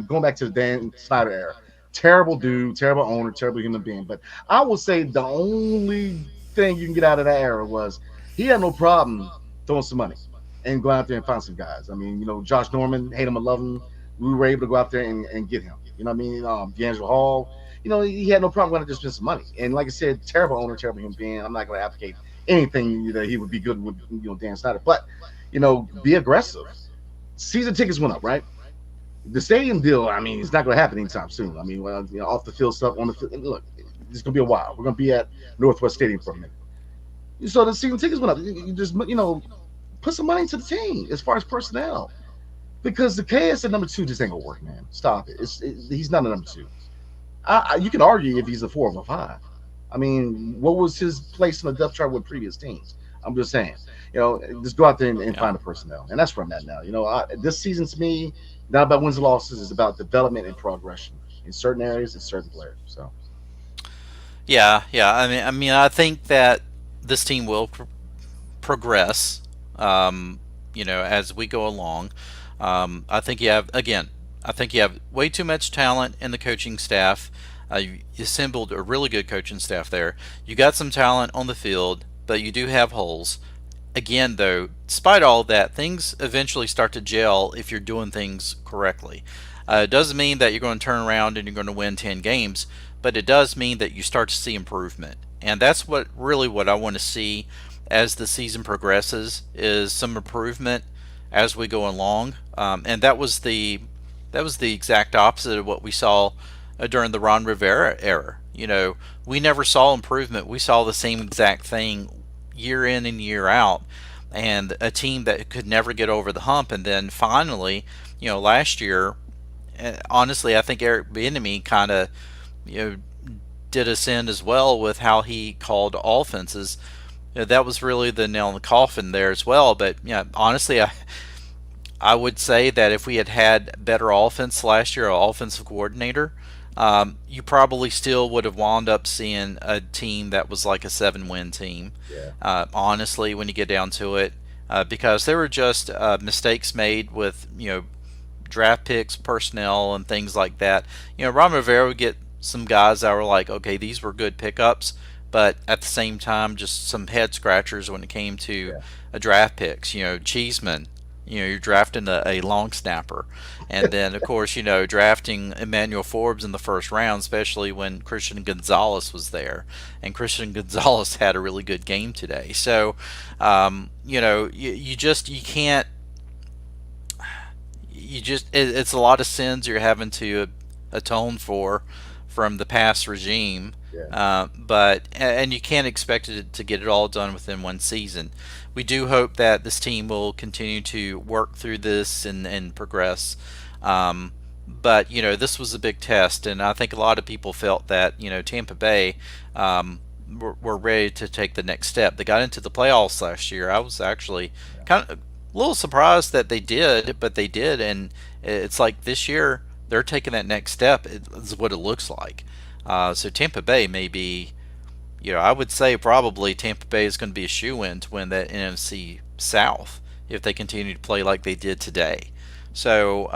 going back to the Dan Snyder era, terrible dude, terrible owner, terrible human being. But I will say the only thing you can get out of that era was he had no problem throwing some money and go out there and find some guys. I mean, Josh Norman, hate him or love him, we were able to go out there and get him. You know what I mean? D'Angelo Hall, he had no problem going to just spend some money. And like I said, terrible owner, terrible human being. I'm not going to advocate anything that he would be good with, Dan Snyder. But, be aggressive. Season tickets went up, right? The stadium deal, I mean, it's not going to happen anytime soon. I mean, off the field stuff, on the field. Look, it's going to be a while. We're going to be at Northwest Stadium for a minute. So the season tickets went up. You just, put some money into the team as far as personnel. Because the KS at number two just ain't gonna work, man. Stop it. He's not a number two. You can argue if he's a 4 or a 5. I mean, what was his place in the depth chart with previous teams? I'm just saying, just go out there and Yeah. find the personnel, and that's where I'm at now. This season to me, not about wins and losses, it's about development and progression in certain areas and certain players. So Yeah. Yeah. I think that this team will progress. As we go along. I think you have again. I think you have way too much talent in the coaching staff. You assembled a really good coaching staff there. You got some talent on the field, but you do have holes. Again, though, despite all of that, things eventually start to gel if you're doing things correctly. It doesn't mean that you're going to turn around and you're going to win 10 games, but it does mean that you start to see improvement. And that's what I want to see as the season progresses is some improvement as we go along. And that was the exact opposite of what we saw during the Ron Rivera era. We never saw improvement. We saw the same exact thing year in and year out, and a team that could never get over the hump. And then finally, last year, honestly, I think Eric Bieniemy kind of, you know, did us in as well with how he called offenses. That was really the nail in the coffin there as well. But yeah, honestly, I would say that if we had had better offense last year, an offensive coordinator, you probably still would have wound up seeing a team that was like a 7-win team. Yeah, Honestly, when you get down to it, because there were just mistakes made with draft picks, personnel, and things like that. Ron Rivera would get some guys that were like, okay, these were good pickups, but at the same time, just some head scratchers when it came to yeah, a draft picks. Cheeseman. You're drafting a long snapper, and then of course drafting Emmanuel Forbes in the first round, especially when Christian Gonzalez was there, and Christian Gonzalez had a really good game today. So, you can't it's a lot of sins you're having to atone for from the past regime. yeah, But and you can't expect it to get it all done within one season. We do hope that this team will continue to work through this and progress. But this was a big test, and I think a lot of people felt that Tampa Bay were ready to take the next step. They got into the playoffs last year. I was actually yeah. kind of a little surprised that they did, but they did, and it's like this year they're taking that next step. Is what it looks like. So Tampa Bay may be, I would say probably Tampa Bay is going to be a shoe-in to win that NFC South if they continue to play like they did today. So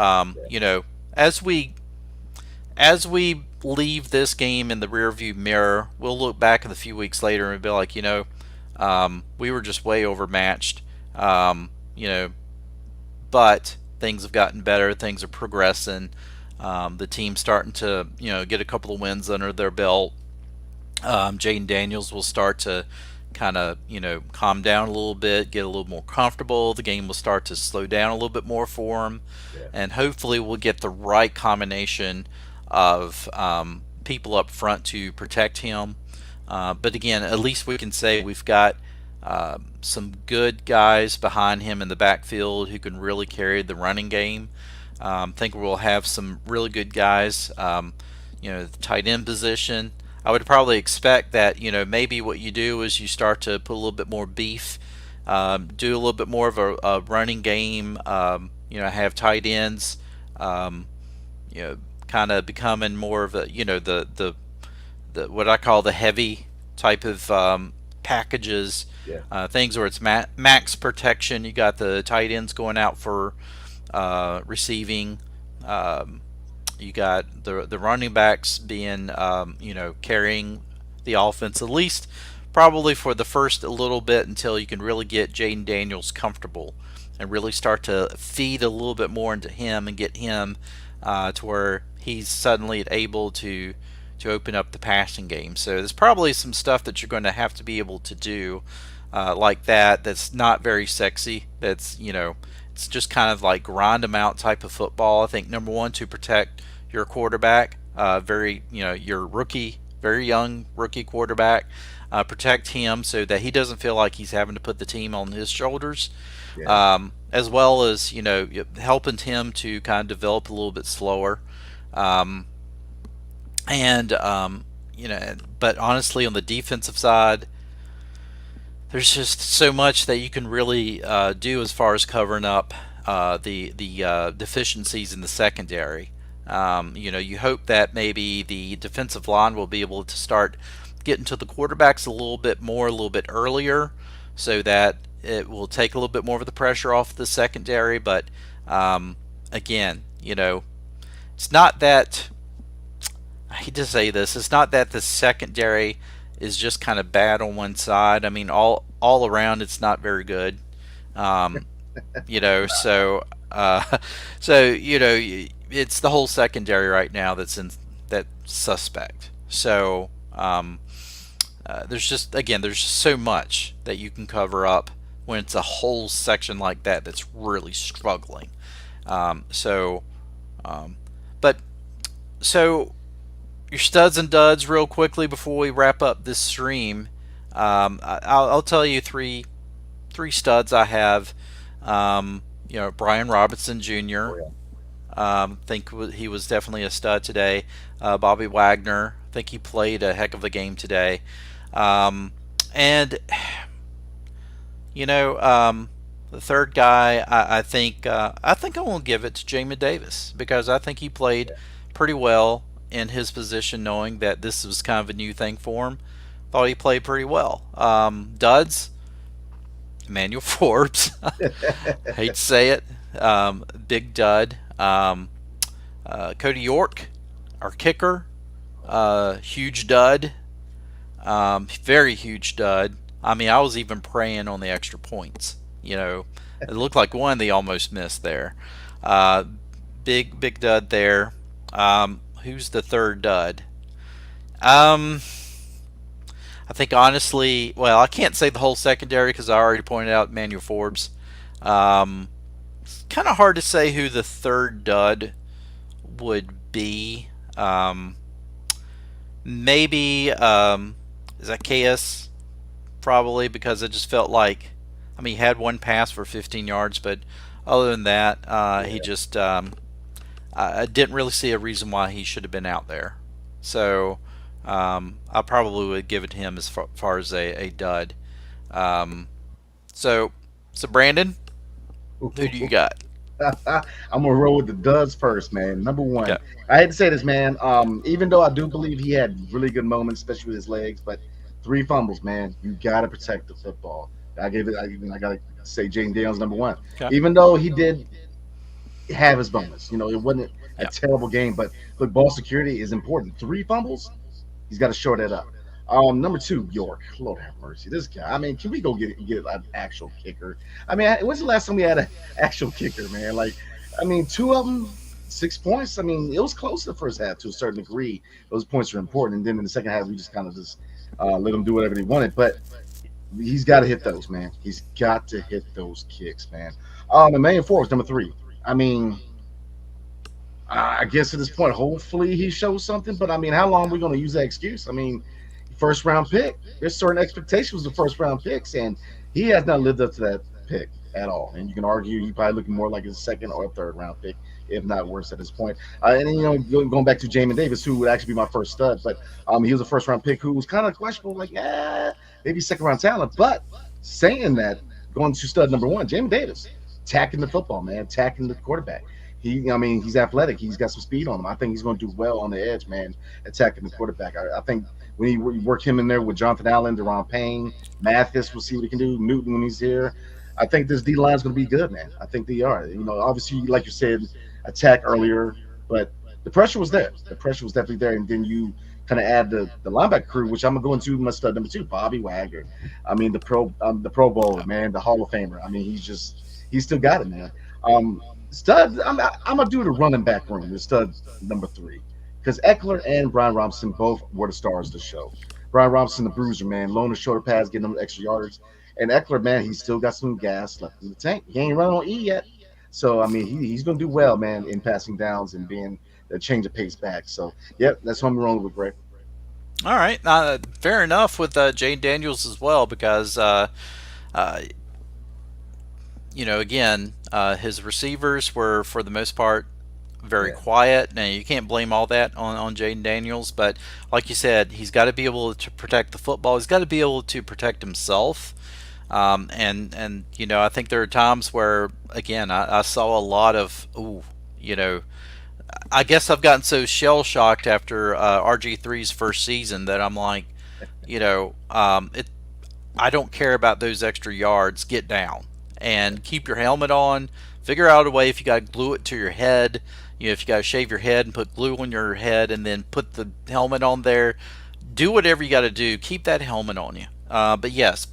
as we as we leave this game in the rearview mirror, we'll look back in a few weeks later and be like, we were just way overmatched. You know, but things have gotten better. Things are progressing. The team's starting to, get a couple of wins under their belt. Jayden Daniels will start to kind of, calm down a little bit, get a little more comfortable. The game will start to slow down a little bit more for him, Yeah. and hopefully we'll get the right combination of people up front to protect him. But again, at least we can say we've got some good guys behind him in the backfield who can really carry the running game. I think we'll have some really good guys. The tight end position. I would probably expect that maybe what you do is you start to put a little bit more beef, do a little bit more of a running game. Have tight ends. Um, kind of becoming more of a the what I call the heavy type of packages, Yeah. things where it's max protection. You got the tight ends going out for receiving. You got the running backs being carrying the offense at least probably for the first a little bit until you can really get Jayden Daniels comfortable and really start to feed a little bit more into him and get him to where he's suddenly able to open up the passing game. So there's probably some stuff that you're going to have to be able to do like that. That's not very sexy. That's it's just kind of like grind them out type of football. I think number one to protect your quarterback, your rookie, very young rookie quarterback. Protect him so that he doesn't feel like he's having to put the team on his shoulders, Yeah. as well as helping him to kind of develop a little bit slower. Um, and but honestly, on the defensive side, there's just so much that you can really do as far as covering up the deficiencies in the secondary. You hope that maybe the defensive line will be able to start getting to the quarterbacks a little bit more, a little bit earlier, so that it will take a little bit more of the pressure off the secondary. But again, it's not that I hate to say this. It's not that the secondary is just kind of bad on one side. I mean, all around, it's not very good. Um, so it's the whole secondary right now that's suspect. So there's just so much that you can cover up when it's a whole section like that that's really struggling. So, but so your studs and duds real quickly before we wrap up this stream. I'll tell you three studs I have. Brian Robinson Oh Jr. yeah. Think he was definitely a stud today. Bobby Wagner. I think he played a heck of a game today. Um, and you know, the third guy, I think I will give it to Jamin Davis because I think he played pretty well in his position, knowing that this was kind of a new thing for him. Thought he played pretty well. Duds, Emmanuel Forbes. Hate to say it, big dud. Cody York, our kicker, huge dud. Very huge dud. I mean, I was even praying on the extra points. It looked like one they almost missed there. Uh, big dud there. Who's the third dud? Um, I think honestly, well, I can't say the whole secondary because I already pointed out Manuel Forbes. It's kind of hard to say who the third dud would be. Maybe Zacchaeus, probably, because it just felt like, I mean, he had one pass for 15 yards, but other than that, he Yeah. just, I didn't really see a reason why he should have been out there. So I probably would give it to him as far as a dud. Um, so, so Brandon, who do you got? I'm gonna roll with the duds first, man. Number Okay. one, I hate to say this, man. Even though I do believe he had really good moments, especially with his legs, but three fumbles, man. You gotta protect the football. I gave it. I gotta say Jayden Daniels number one. Okay. Even though he did have his moments, it wasn't a Yeah. terrible game, but look, ball security is important. Three fumbles, he's got to shore that up. Number two, York. Lord have mercy. This guy. I mean, can we go get an actual kicker? I mean, when's the last time we had an actual kicker, man? Like, I mean, two of them, 6 points. I mean, it was close to the first half to a certain degree. Those points are important, and then in the second half, we just kind of just let them do whatever they wanted. But he's got to hit those, man. He's got to hit those kicks, man. And Mayan Forbes, number three. I mean, I guess at this point, hopefully he shows something. But I mean, how long are we going to use that excuse? I mean, first round pick. There's certain expectations of first round picks, and he has not lived up to that pick at all. And you can argue he probably looking more like a second or a third round pick, if not worse at this point. And then, going back to Jamin Davis, who would actually be my first stud, but he was a first round pick who was kind of questionable, like maybe second round talent. But saying that, going to stud number one, Jamin Davis, attacking the football, man, attacking the quarterback. I mean, he's athletic. He's got some speed on him. I think he's going to do well on the edge, man, attacking the quarterback. I think when you work him in there with Jonathan Allen, Deron Payne, Mathis, we'll see what he can do. Newton when he's here. I think this D line is going to be good, man. I think they are. Obviously, like you said, attack earlier, but the pressure was there. The pressure was definitely there. And then you kind of add the linebacker crew, which I'm going to go into my stud number two, Bobby Wagner. I mean, the Pro Bowler, man, the Hall of Famer. I mean, he's still got it, man. Stud, I'm gonna do the running back room. The stud number three, because Eckler and Brian Robinson both were the stars of the show. Brian Robinson, the bruiser, man, low the shoulder pads, getting them extra yards, and Eckler, man, he's still got some gas left in the tank. He ain't running on E yet, so I mean, he's gonna do well, man, in passing downs and being the change of pace back. So, yep, that's what I'm rolling with, Greg. All right. Fair enough with Jayden Daniels as well because uh, again, his receivers were for the most part very Yeah, quiet. Now you can't blame all that on Jayden Daniels, but like you said, he's got to be able to protect the football. He's got to be able to protect himself. And I think there are times where again I saw a lot of you know I guess I've gotten so shell shocked after RG3's first season that I'm like, it I don't care about those extra yards. Get down and keep your helmet on. Figure out a way if you got to glue it to your head. If you got to shave your head and put glue on your head and then put the helmet on there. Do whatever you got to do. Keep that helmet on you. But yes,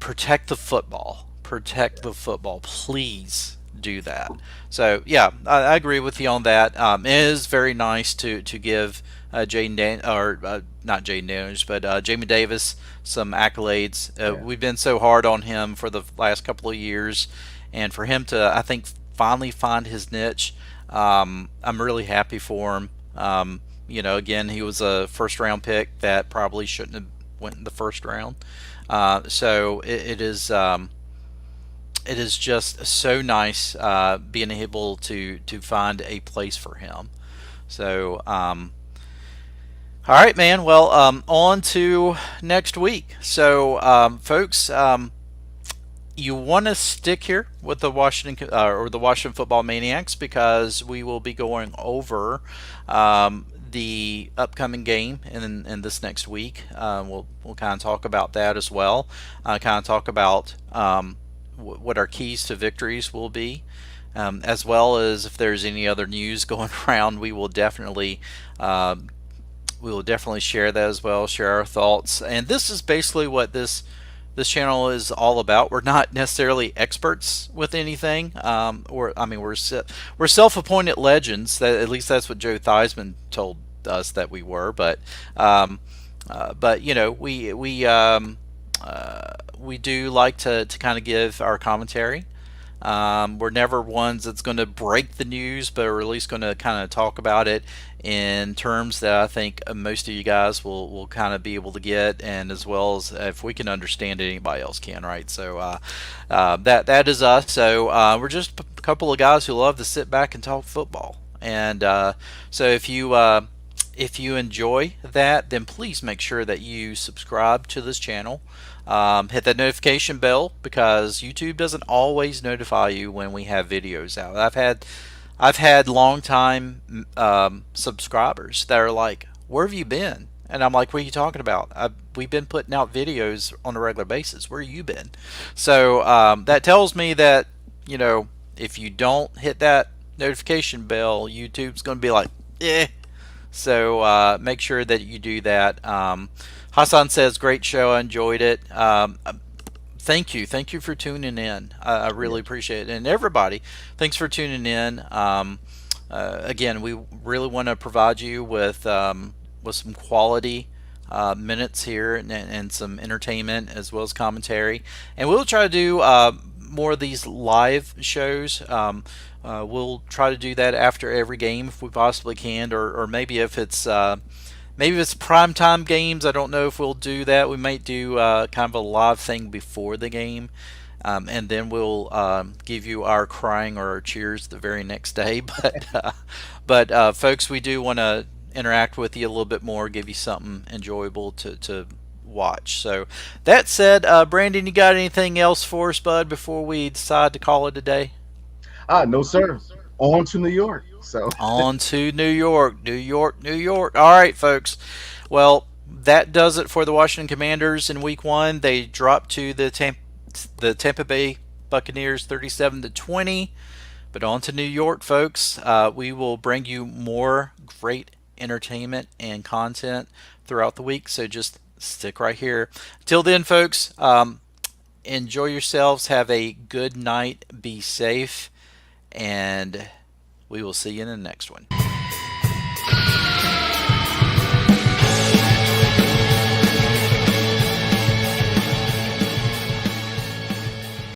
protect the football. Protect the football. Please do that. So yeah, I agree with you on that. It is very nice to give not Jayden Daniels, but Jamie Davis some accolades. yeah, We've been so hard on him for the last couple of years, and for him to I think finally find his niche, I'm really happy for him. Again, he was a first round pick that probably shouldn't have went in the first round. So it is just so nice being able to find a place for him. So, all right, man. Well, on to next week. So, folks, you want to stick here with the Washington Football Maniacs because we will be going over the upcoming game in this next week. We'll kind of talk about that as well. Kind of talk about what our keys to victories will be. As well as if there's any other news going around, we will definitely share that as well, share our thoughts. And this is basically what this channel is all about. We're not necessarily experts with anything. We're self-appointed legends. That at least that's what Joe Theismann told us that we were. But you know, we do like to kind of give our commentary. We're never ones that's going to break the news, but we're at least going to kind of talk about it in terms that I think most of you guys will kind of be able to get, and as well as if we can understand it, anybody else can, right? So that is us. So we're just a couple of guys who love to sit back and talk football. And so if you enjoy that, then please make sure that you subscribe to this channel. Hit that notification bell because YouTube doesn't always notify you when we have videos out. I've had long-time subscribers that are like, "Where have you been?" And I'm like, "What are you talking about? We've been putting out videos on a regular basis. Where have you been?" So that tells me that, you know, if you don't hit that notification bell, YouTube's going to be like, "Eh." So make sure that you do that. Hassan says, "Great show. I enjoyed it." Thank you for tuning in. I Yeah. really appreciate it, and everybody, thanks for tuning in. Again, we really want to provide you with some quality minutes here and some entertainment as well as commentary, and we'll try to do more of these live shows. We'll try to do that after every game if we possibly can, or maybe if it's primetime games. I don't know if we'll do that. We might do kind of a live thing before the game, and then we'll give you our crying or our cheers the very next day. But folks, we do want to interact with you a little bit more, give you something enjoyable to watch. So that said, Brandon, you got anything else for us, bud, before we decide to call it a day? No, sir. On to New York. So, On to New York, New York, New York. All right, folks. Well, that does it for the Washington Commanders in Week 1. They dropped to the Tampa Bay Buccaneers 37-20. But on to New York, folks. We will bring you more great entertainment and content throughout the week. So just stick right here. Till then, folks, enjoy yourselves. Have a good night. Be safe. And we will see you in the next one.